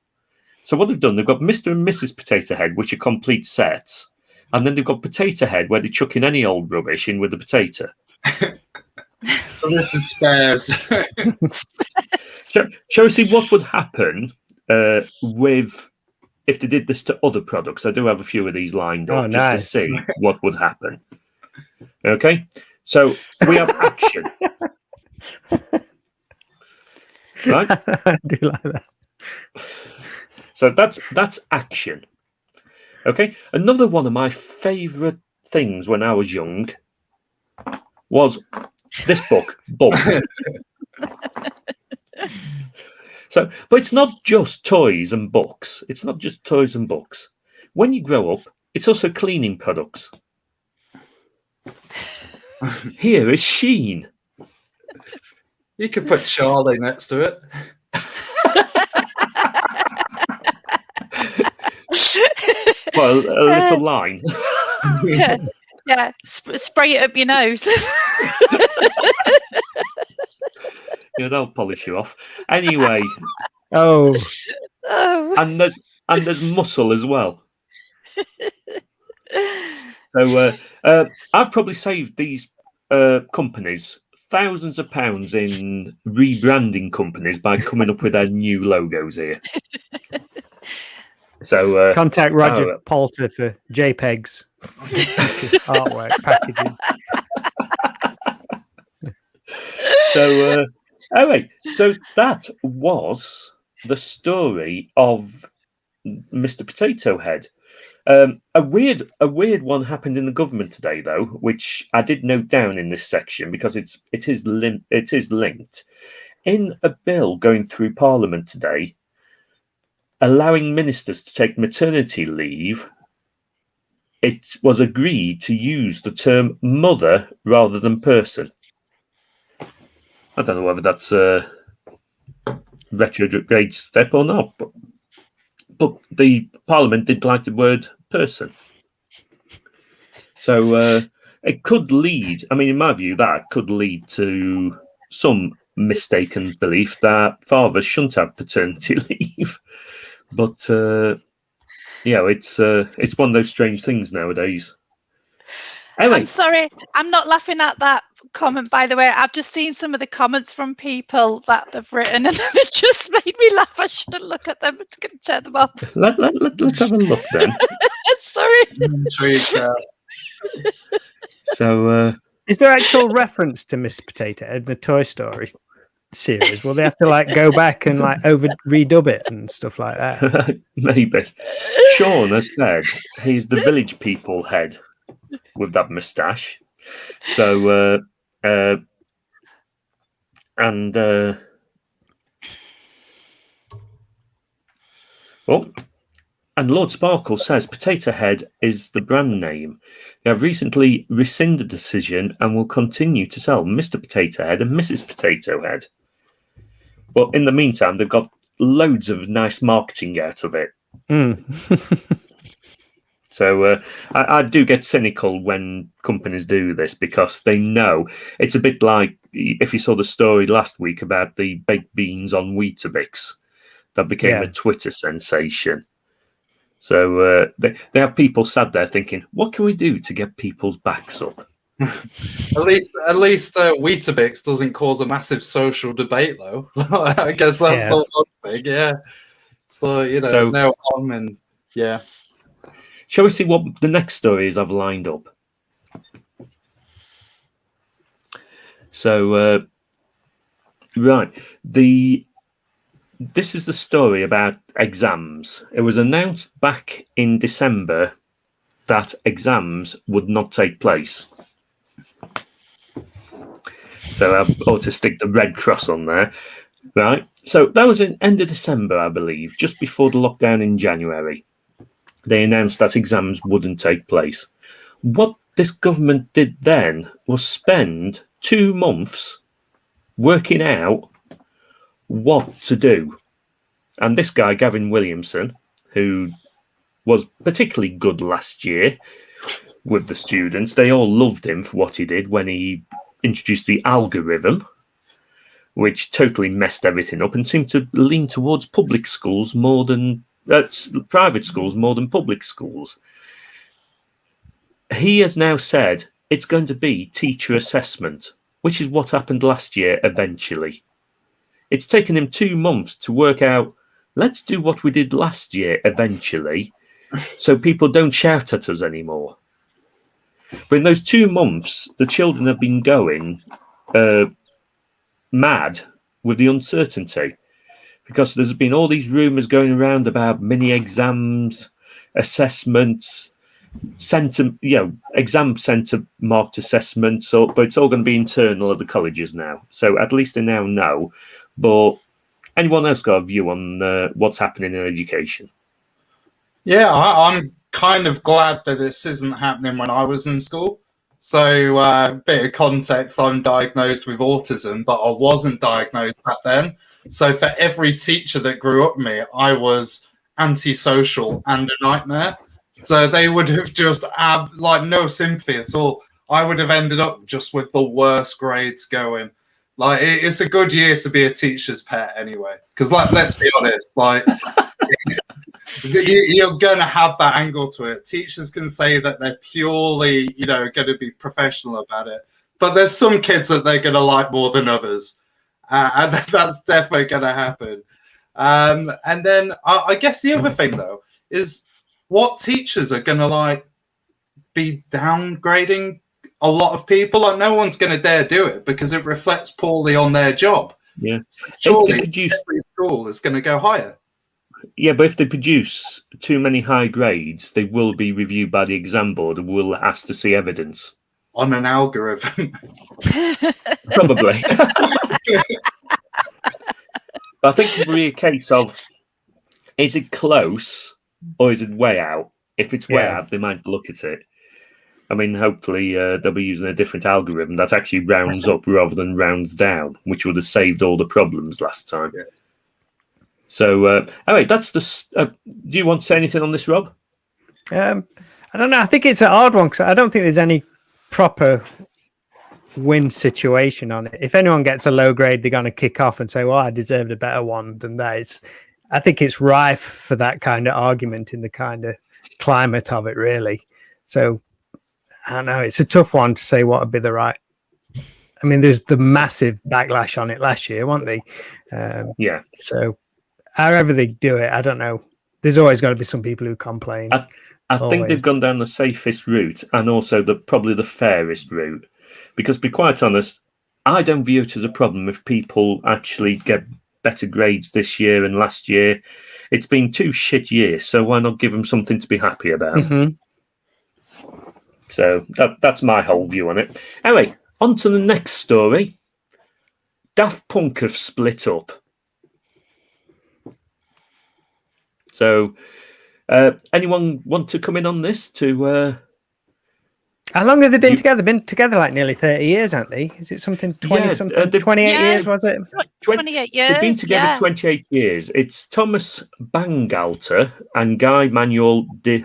Speaker 1: So what they've done, they've got Mr. and Mrs. Potato Head, which are complete sets. And then they've got Potato Head, where they chuck in any old rubbish in with the potato.
Speaker 4: So this is spares.
Speaker 1: Shall we see what would happen with if they did this to other products? I do have a few of these lined up just to see what would happen. Okay, so we have action. Right?
Speaker 3: I do like that.
Speaker 1: So that's action. Okay, another one of my favourite things when I was young was this book, Bump. So, but it's not just toys and books. It's not just toys and books. When you grow up, it's also cleaning products. Here is Sheen.
Speaker 4: You could put Charlie next to it.
Speaker 1: Well, a little line.
Speaker 2: Yeah, spray it up your nose.
Speaker 1: Yeah, they'll polish you off. Anyway.
Speaker 3: Oh.
Speaker 1: And there's muscle as well. So I've probably saved these companies thousands of pounds in rebranding companies by coming up with their new logos here. So
Speaker 3: contact Roger Poulter for JPEGs, artwork, packaging.
Speaker 1: So anyway, so that was the story of Mr. Potato Head. A weird one happened in the government today, though, which I did note down in this section because it is linked in a bill going through Parliament today, allowing ministers to take maternity leave it was agreed to use the term mother rather than person. I don't know whether that's a retrograde step or not, but the Parliament did like the word person. So it could lead, I mean, in my view, that could lead to some mistaken belief that fathers shouldn't have paternity leave. But, it's one of those strange things nowadays. Anyway.
Speaker 2: I'm sorry, I'm not laughing at that comment, by the way. I've just seen some of the comments from people that they've written, and it just made me laugh. I shouldn't look at them. It's going to turn them off.
Speaker 1: Let's have a look then.
Speaker 2: Sorry.
Speaker 1: So,
Speaker 3: is there actual reference to Mr. Potato Head in the Toy Story series? Will they have to go back and redub it and stuff like that?
Speaker 1: Maybe. Sean has said he's the village people head with that moustache. So, and Lord Sparkle says Potato Head is the brand name. They have recently rescinded the decision and will continue to sell Mr. Potato Head and Mrs. Potato Head. But in the meantime, they've got loads of nice marketing out of it. So I do get cynical when companies do this because they know it's a bit like if you saw the story last week about the baked beans on Weetabix that became a Twitter sensation. So they have people sat there thinking, what can we do to get people's backs up?
Speaker 4: At least Weetabix doesn't cause a massive social debate, though. I guess that's the one thing, yeah. So, no harm and, yeah.
Speaker 1: Shall we see what the next story is I've lined up? So, right. This is the story about exams. It was announced back in December that exams would not take place. So I ought to stick the red cross on there. Right. So that was in end of December, I believe, just before the lockdown in January. They announced that exams wouldn't take place. What this government did then was spend 2 months working out what to do. And this guy, Gavin Williamson, who was particularly good last year with the students, they all loved him for what he did when he introduced the algorithm, which totally messed everything up and seemed to lean towards public schools more than private schools more than public schools. He has now said it's going to be teacher assessment, which is what happened last year eventually. It's taken him 2 months to work out, let's do what we did last year eventually, so people don't shout at us anymore. But in those 2 months, the children have been going mad with the uncertainty. Because there's been all these rumours going around about mini exams, assessments, exam centre marked assessments. But it's all going to be internal at the colleges now. So at least they now know. But anyone else got a view on what's happening in education?
Speaker 4: Yeah, I'm kind of glad that this isn't happening when I was in school. So a bit of context, I'm diagnosed with autism, but I wasn't diagnosed back then. So for every teacher that grew up with me, I was antisocial and a nightmare. So they would have just no sympathy at all. I would have ended up just with the worst grades going. It's a good year to be a teacher's pet anyway. Because let's be honest, you're going to have that angle to it. Teachers can say that they're purely, going to be professional about it. But there's some kids that they're going to like more than others. And that's definitely going to happen. And then I guess the other thing, though, is what teachers are going to be downgrading a lot of people. No one's going to dare do it because it reflects poorly on their job.
Speaker 1: Yeah.
Speaker 4: So surely every school is going to go higher.
Speaker 1: Yeah, but if they produce too many high grades, they will be reviewed by the exam board and will ask to see evidence.
Speaker 4: On an algorithm.
Speaker 1: Probably. But I think it will be a case of, is it close or is it way out? If it's
Speaker 3: Yeah.
Speaker 1: weird, they might look at it. I mean, hopefully they'll be using a different algorithm that actually rounds up rather than rounds down, which would have saved all the problems last time.
Speaker 4: Yeah.
Speaker 1: So, all right, that's the. Do you want to say anything on this, Rob?
Speaker 3: I don't know. I think it's an odd one because I don't think there's any proper win situation on it. If anyone gets a low grade, they're going to kick off and say, well, I deserved a better one than that. I think it's rife for that kind of argument in the kind of climate of it, really. So I don't know. It's a tough one to say what would be the right. I mean, there's the massive backlash on it last year, weren't they?
Speaker 1: Yeah.
Speaker 3: So however they do it, I don't know. There's always going to be some people who complain.
Speaker 1: I think they've gone down the safest route and also probably the fairest route. Because, to be quite honest, I don't view it as a problem if people actually get better grades this year and last year. It's been 2 shit years, so why not give them something to be happy about?
Speaker 3: Mm-hmm.
Speaker 1: So that's my whole view on it. Anyway, on to the next story. Daft Punk have split up. So, anyone want to come in on this to...
Speaker 3: How long have they been together? Been together like nearly 30 years, haven't they? Is it something 20 something? 28 years, was it?
Speaker 2: 28 years.
Speaker 1: They've been together 28 years. It's Thomas Bangalter and Guy Manuel de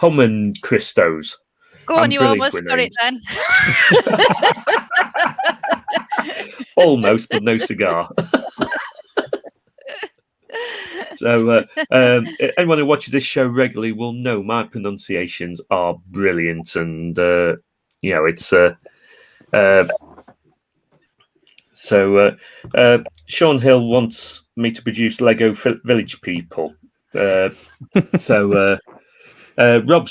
Speaker 1: Homen Christos.
Speaker 2: Go on, you almost got it then.
Speaker 1: Almost, but no cigar. So anyone who watches this show regularly will know my pronunciations are brilliant, and it's Sean Hill wants me to produce Lego Village People. Rob's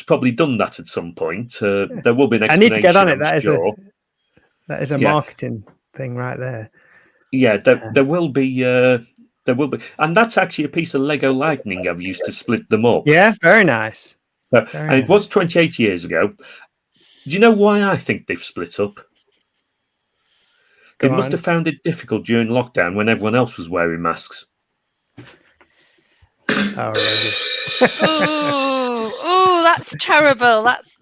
Speaker 1: probably done that at some point. There will be an explanation.
Speaker 3: I need to get on it.
Speaker 1: That
Speaker 3: is a marketing thing right there.
Speaker 1: Yeah, there will be. There will be, and that's actually a piece of Lego Lightning I've used to split them up.
Speaker 3: Yeah, very nice.
Speaker 1: It was 28 years ago. Do you know why I think they've split up? They must have found it difficult during lockdown when everyone else was wearing masks.
Speaker 2: Oh, that's terrible. That's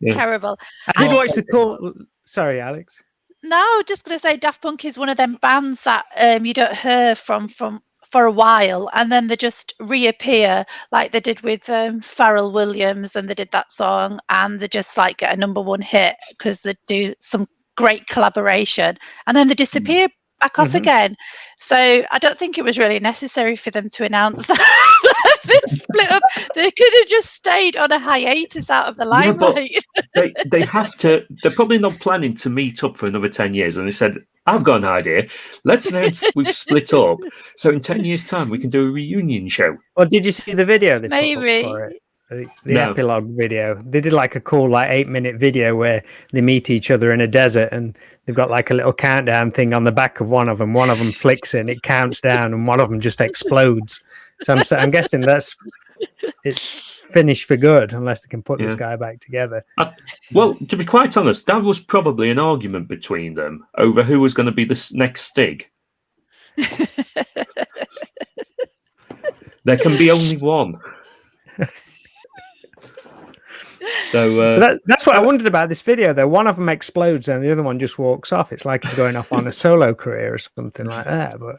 Speaker 2: terrible.
Speaker 3: I did watch the call. Sorry, Alex.
Speaker 2: No, just going to say Daft Punk is one of them bands that you don't hear from for a while, and then they just reappear like they did with Pharrell Williams, and they did that song, and they just like get a #1 hit because they do some great collaboration, and then they disappear back off again. So I don't think it was really necessary for them to announce that they split up. They could have just stayed on a hiatus out of the limelight.
Speaker 1: Yeah, they have to. They're probably not planning to meet up for another 10 years. And they said, "I've got an idea. Let's announce we've split up. So in 10 years' time, we can do a reunion show."
Speaker 3: Well, did you see the video they
Speaker 2: Maybe.
Speaker 3: put up for it? The epilogue video. They did like a cool 8-minute video where they meet each other in a desert, and they've got like a little countdown thing on the back of one of them. One of them flicks it, and it counts down, and one of them just explodes. So I'm guessing it's finished for good unless they can put this guy back together.
Speaker 1: Well, to be quite honest, that was probably an argument between them over who was going to be the next Stig. There can be only one. So
Speaker 3: that's what I wondered about this video, though. One of them explodes and the other one just walks off. It's like he's going off on a solo career or something like that, but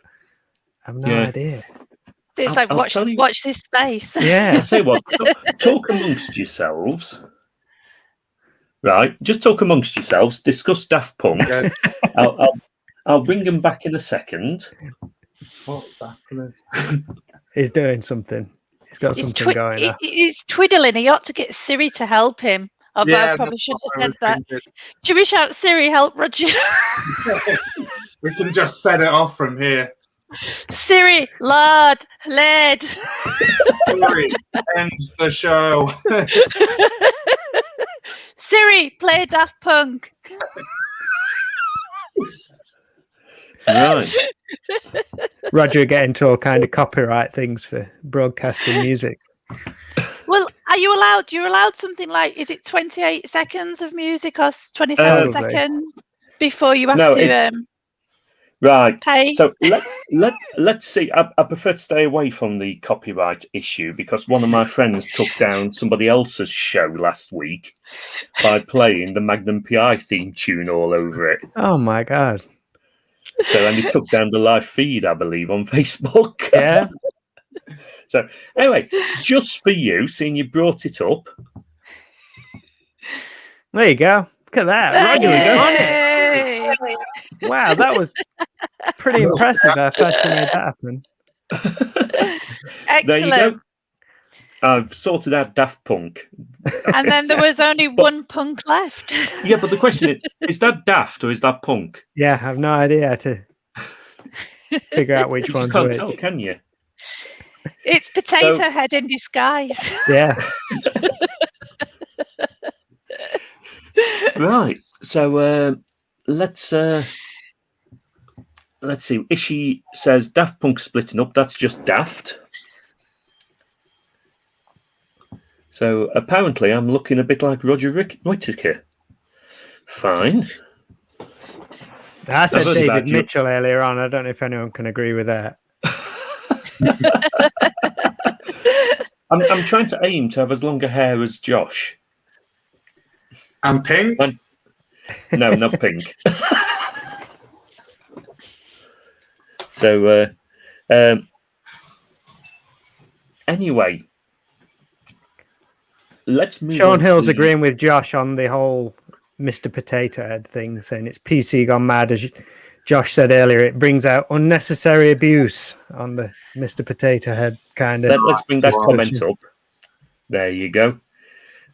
Speaker 3: I have no idea.
Speaker 2: So it's like, watch this space.
Speaker 3: Yeah.
Speaker 1: I'll tell you what, talk amongst yourselves. Right, just talk amongst yourselves, discuss Daft Punk. I'll bring them back in a second.
Speaker 4: What's happening?
Speaker 3: He's doing something. He's got something going on.
Speaker 2: He's twiddling. He ought to get Siri to help him. Although I probably should have said that. Should we shout, Siri, help Roger?
Speaker 4: We can just set it off from here.
Speaker 2: Siri, lad.
Speaker 4: Siri, end the show.
Speaker 2: Siri, play Daft Punk.
Speaker 1: Right.
Speaker 3: Roger getting to all kind of copyright things for broadcasting music.
Speaker 2: Well, are you allowed? You're allowed something like, is it 28 seconds of music or 27 seconds before you have to?
Speaker 1: Right.
Speaker 2: Hey.
Speaker 1: So let's see. I prefer to stay away from the copyright issue because one of my friends took down somebody else's show last week by playing the Magnum PI theme tune all over it.
Speaker 3: Oh my god!
Speaker 1: So, and he took down the live feed, I believe, on Facebook.
Speaker 3: Yeah.
Speaker 1: So, anyway, just for you, seeing you brought it up.
Speaker 3: There you go. Look at that. Roger was on it.
Speaker 2: Hey.
Speaker 3: Wow, that was pretty impressive. How fast you made that happen.
Speaker 2: Excellent.
Speaker 1: There you go. I've sorted out Daft Punk.
Speaker 2: And then there was only one punk left.
Speaker 1: Yeah, but the question is that Daft or is that Punk?
Speaker 3: Yeah, I have no idea how to figure out which
Speaker 1: You
Speaker 3: one's
Speaker 1: can't
Speaker 3: which.
Speaker 1: tell, can you?
Speaker 2: It's Potato Head in disguise.
Speaker 3: Yeah.
Speaker 1: Right. So let's see. Ishi says Daft Punk splitting up. That's just daft. So apparently, I'm looking a bit like Roger Whittaker. Fine.
Speaker 3: I said
Speaker 1: heard
Speaker 3: David
Speaker 1: about you.
Speaker 3: Mitchell earlier on. I don't know if anyone can agree with that.
Speaker 1: I'm trying to aim to have as long a hair as Josh.
Speaker 4: And pink?
Speaker 1: No, not pink. So, anyway, let's move on.
Speaker 3: Sean Hill's
Speaker 1: to
Speaker 3: agreeing with Josh on the whole Mr. Potato Head thing, saying it's PC gone mad. As Josh said earlier, it brings out unnecessary abuse on the Mr. Potato Head kind of.
Speaker 1: Let's bring that comment up. There you go.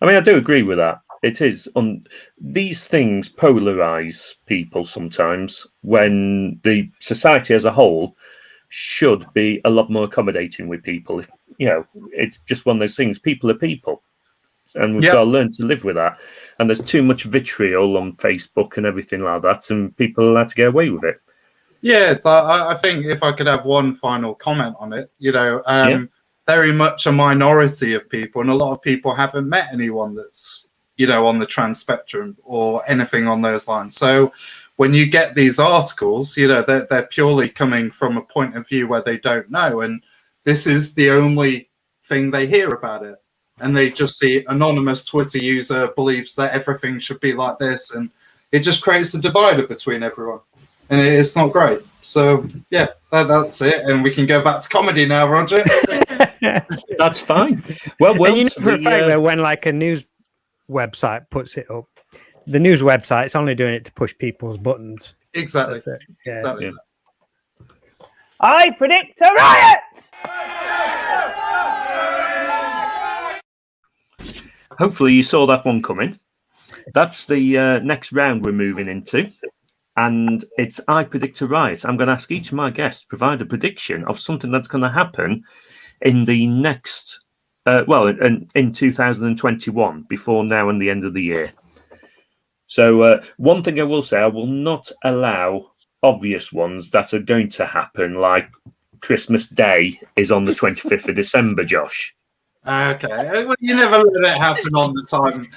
Speaker 1: I mean, I do agree with that. It is on these things polarize people sometimes when the society as a whole should be a lot more accommodating with people. You know, it's just one of those things. People are people, and we've got to learn to live with that. And there's too much vitriol on Facebook and everything like that, and people are allowed to get away with it.
Speaker 4: Yeah, but I think if I could have one final comment on it, very much a minority of people, and a lot of people haven't met anyone that's, on the trans spectrum or anything on those lines. So when you get these articles, they're purely coming from a point of view where they don't know. And this is the only thing they hear about it. And they just see anonymous Twitter user believes that everything should be like this. And it just creates a divider between everyone. And it's not great. So, yeah, that's it. And we can go back to comedy now, Roger.
Speaker 1: That's fine. Well,
Speaker 3: and you know for a fact that when like a news website puts it up, the news website's only doing it to push people's buttons.
Speaker 4: Exactly.
Speaker 3: That's it. Yeah.
Speaker 4: Exactly.
Speaker 1: Yeah.
Speaker 3: I predict a riot!
Speaker 1: Hopefully you saw that one coming. That's the next round we're moving into. And it's I predict a riot. I'm going to ask each of my guests to provide a prediction of something that's going to happen in the next, in 2021, before now and the end of the year. So one thing I will say, I will not allow obvious ones that are going to happen, like Christmas Day is on the 25th of December, Josh.
Speaker 4: Okay. Well, you never let it happen on the time.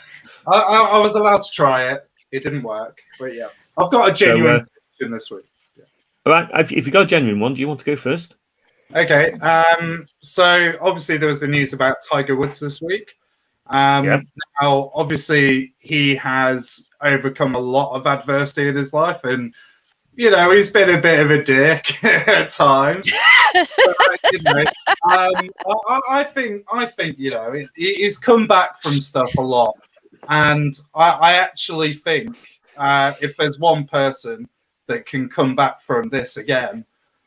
Speaker 4: I was allowed to try it. It didn't work. But yeah, I've got a genuine prediction this week. Yeah.
Speaker 1: All right. If you've got a genuine one, do you want to go first?
Speaker 4: Okay. So obviously there was the news about Tiger Woods this week. Now, obviously, he has overcome a lot of adversity in his life, and he's been a bit of a dick at times. I think he's come back from stuff a lot, and I actually think if there's one person that can come back from this again,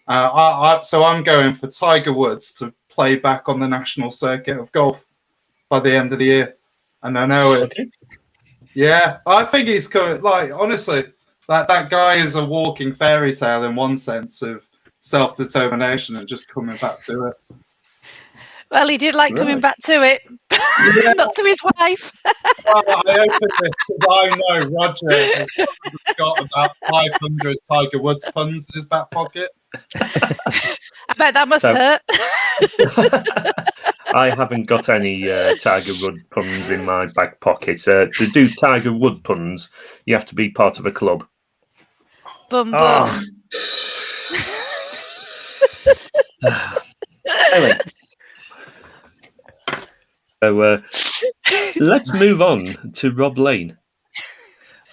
Speaker 4: so I'm going for Tiger Woods to play back on the national circuit of golf by the end of the year. And I know it. Yeah, I think he's coming. Like, honestly, that guy is a walking fairy tale in one sense of self-determination and just coming back to it.
Speaker 2: Well, he did like coming back to it, not to his wife.
Speaker 4: Well, I opened this because I know Roger has got about 500 Tiger Woods puns in his back pocket.
Speaker 2: I bet that must hurt.
Speaker 1: I haven't got any Tiger Wood puns in my back pocket. To do Tiger Wood puns, you have to be part of a club.
Speaker 2: Bum bum.
Speaker 1: Anyway. So let's move on to Rob Lane.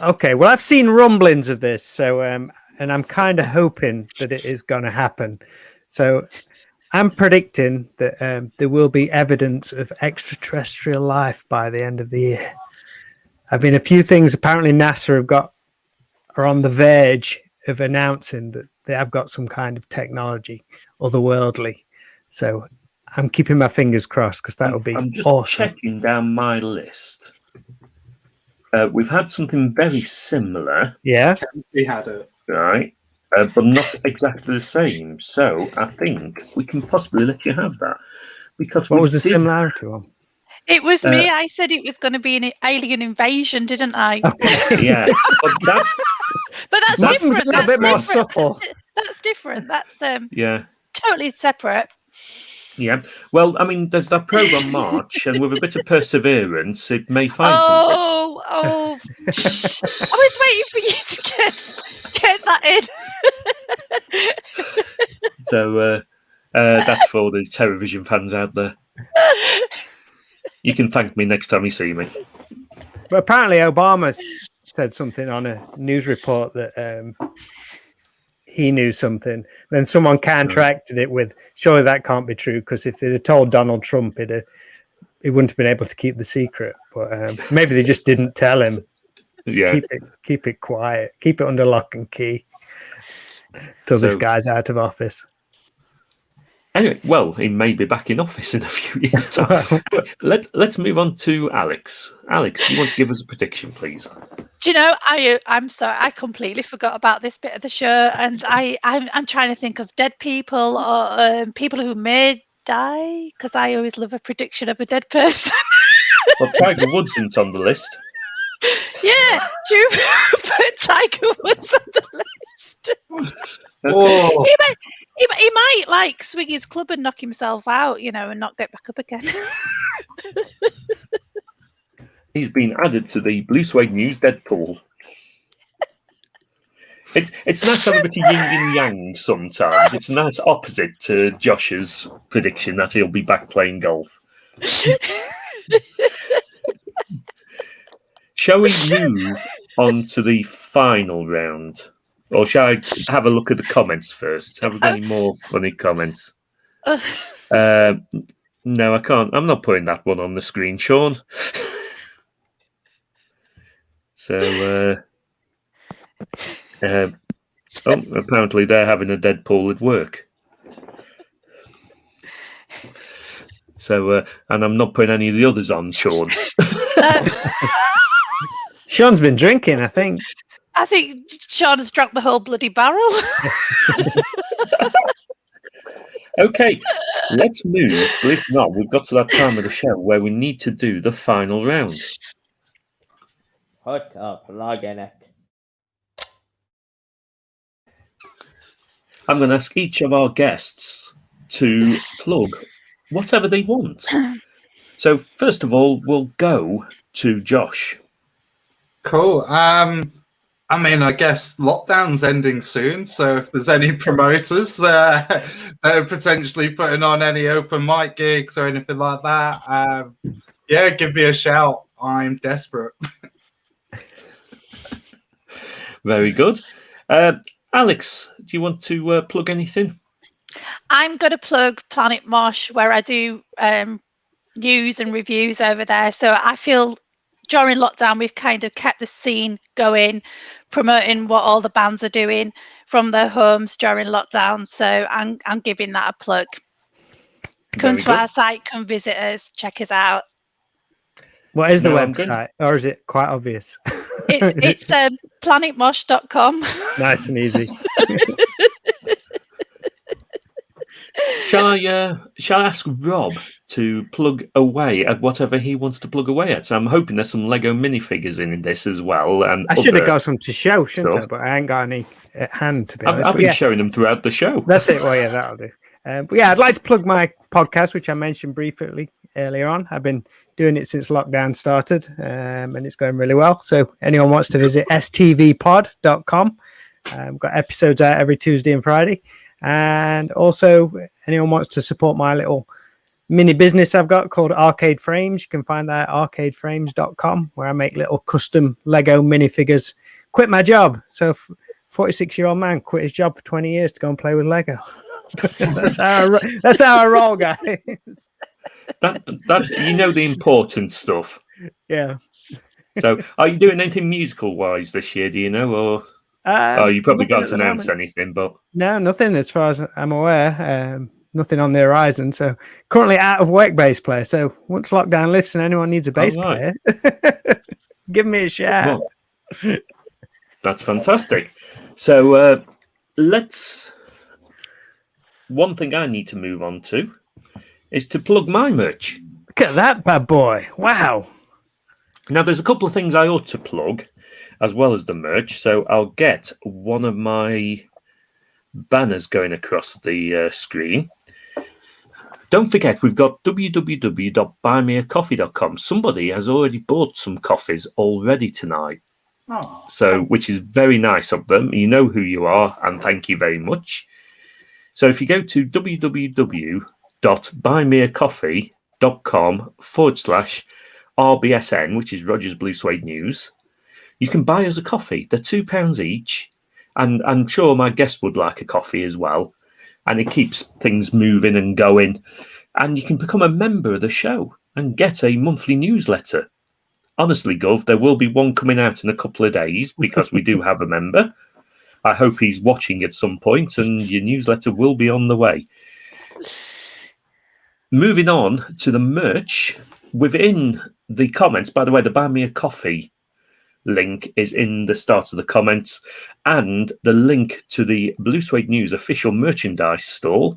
Speaker 3: Okay, well, I've seen rumblings of this, so and I'm kind of hoping that it is going to happen. So I'm predicting that there will be evidence of extraterrestrial life by the end of the year. I mean, a few things. Apparently, NASA are on the verge of announcing that they have got some kind of technology, otherworldly. So I'm keeping my fingers crossed because that would be
Speaker 1: I'm just
Speaker 3: awesome.
Speaker 1: checking down my list. We've had something very similar.
Speaker 3: Yeah.
Speaker 4: We had it.
Speaker 1: Right. But not exactly the same. So I think we can possibly let you have that. Because
Speaker 3: What was the similarity one?
Speaker 2: It was me. I said it was going to be an alien invasion, didn't I?
Speaker 3: Okay.
Speaker 1: Yeah. But that's
Speaker 2: different.
Speaker 3: A little bit more subtle.
Speaker 2: That's different. That's
Speaker 1: yeah.
Speaker 2: totally separate.
Speaker 1: Yeah. Well, I mean, there's that program March, and with a bit of perseverance, it may find something.
Speaker 2: Oh! I was waiting for you to get that in.
Speaker 1: So that's for all the television fans out there. You can thank me next time you see me.
Speaker 3: But apparently, Obama said something on a news report that he knew something. Then someone counteracted it with, surely that can't be true, because if they'd have told Donald Trump, he wouldn't have been able to keep the secret. But maybe they just didn't tell him.
Speaker 1: Yeah.
Speaker 3: Keep it quiet. Keep it under lock and key till this guy's out of office.
Speaker 1: Anyway, well, he may be back in office in a few years' time. Let's move on to Alex. Alex, do you want to give us a prediction, please?
Speaker 2: Do you know, I'm sorry, I completely forgot about this bit of the show, and I'm trying to think of dead people or people who may die, because I always love a prediction of a dead person.
Speaker 1: Well, Tiger Woods isn't on the list.
Speaker 2: Yeah, do put Tiger Woods on the list.
Speaker 4: Oh.
Speaker 2: He might like swing his club and knock himself out, and not get back up again.
Speaker 1: He's been added to the Blue Suede News Deadpool. It's nice to have a bit of yin and yang sometimes. It's a nice opposite to Josh's prediction that he'll be back playing golf. Shall we move on to the final round? Or shall I have a look at the comments first? Have we got any more funny comments? No, I can't. I'm not putting that one on the screen, Sean. So, apparently they're having a Deadpool at work. So, and I'm not putting any of the others on, Sean.
Speaker 3: Sean's been drinking, I think.
Speaker 2: I think Sean has drunk the whole bloody barrel.
Speaker 1: Okay, let's move. But if not, we've got to that time of the show where we need to do the final round.
Speaker 8: Put a plug in it.
Speaker 1: I'm going to ask each of our guests to plug whatever they want. So, first of all, we'll go to Josh.
Speaker 4: Cool. I mean, I guess lockdown's ending soon, so if there's any promoters that are potentially putting on any open mic gigs or anything like that, yeah, give me a shout. I'm desperate.
Speaker 1: Very good. Alex, do you want to plug anything?
Speaker 2: I'm going to plug Planet Mosh, where I do news and reviews over there. So I feel during lockdown, we've kind of kept the scene going, promoting what all the bands are doing from their homes during lockdown. So I'm giving that a plug. Come to our site, come visit us, check us out.
Speaker 3: What is the website? Or is it quite obvious?
Speaker 2: It's planetmosh.com.
Speaker 3: Nice and easy.
Speaker 1: Shall I ask Rob to plug away at whatever he wants to plug away at? So I'm hoping there's some Lego minifigures in this as well. And
Speaker 3: I should have got some to show, shouldn't I? But I ain't got any at hand, to be honest.
Speaker 1: I've been showing them throughout the show.
Speaker 3: That's it. Well, yeah, that'll do. But yeah, I'd like to plug my podcast, which I mentioned briefly earlier on. I've been doing it since lockdown started, and it's going really well. So anyone wants to visit stvpod.com. We've got episodes out every Tuesday and Friday. And also, anyone wants to support my little mini business I've got called Arcade Frames, you can find that at arcadeframes.com, where I make little custom Lego minifigures. Quit my job. So 46-year-old man quit his job for 20 years to go and play with Lego. that's how I roll, guys.
Speaker 1: That you know the important stuff.
Speaker 3: Yeah.
Speaker 1: So, are you doing anything musical wise this year? Do you know, or you probably can't announce anything? But
Speaker 3: no, nothing as far as I'm aware. Nothing on the horizon. So currently out of work bass player. So once lockdown lifts and anyone needs a bass player, give me a shout.
Speaker 1: Well, that's fantastic. So one thing I need to move on to is to plug my merch.
Speaker 3: Look at that bad boy. Wow.
Speaker 1: Now, there's a couple of things I ought to plug as well as the merch. So I'll get one of my banners going across the screen. Don't forget, we've got www.buymeacoffee.com. Somebody has already bought some coffees already tonight.
Speaker 4: Oh,
Speaker 1: So, which is very nice of them. You know who you are, and thank you very much. So if you go to www.buymeacoffee.com/RBSN, which is Rogers Blue Suede News, you can buy us a coffee. They're £2 each. And I'm sure my guest would like a coffee as well. And it keeps things moving and going. And you can become a member of the show and get a monthly newsletter. Honestly, Gov, there will be one coming out in a couple of days because we do have a member. I hope he's watching at some point, and your newsletter will be on the way. Moving on to the merch. Within the comments, by the way, the Buy Me a Coffee link is in the start of the comments, and the link to the Blue Suede News official merchandise stall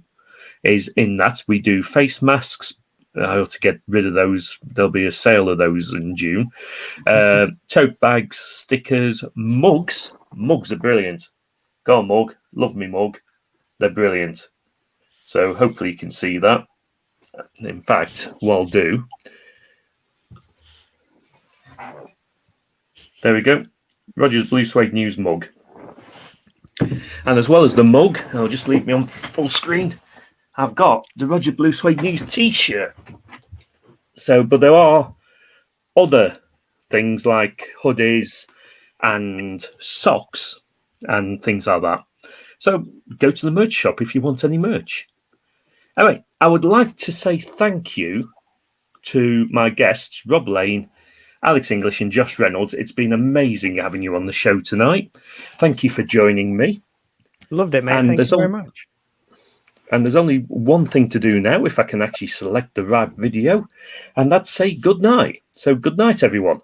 Speaker 1: is in that. We do face masks. I ought to get rid of those. There'll be a sale of those in June. Tote bags, stickers, mugs. Mugs are brilliant. Go on, mug. Love me, mug. They're brilliant. So hopefully you can see that. In fact, what I'll do... There we go. Rogers Blue Suede News mug. And as well as the mug, I'll just leave me on full screen. I've got the Roger Blue Suede News t-shirt. So, but there are other things like hoodies and socks and things like that. So go to the merch shop if you want any merch. Anyway, I would like to say thank you to my guests, Rob Lane, Alex English and Josh Reynolds. It's been amazing having you on the show tonight. Thank you for joining me.
Speaker 3: Loved it, mate. Thank you very much.
Speaker 1: And there's only one thing to do now, if I can actually select the right video, and that's say good night. So good night, everyone.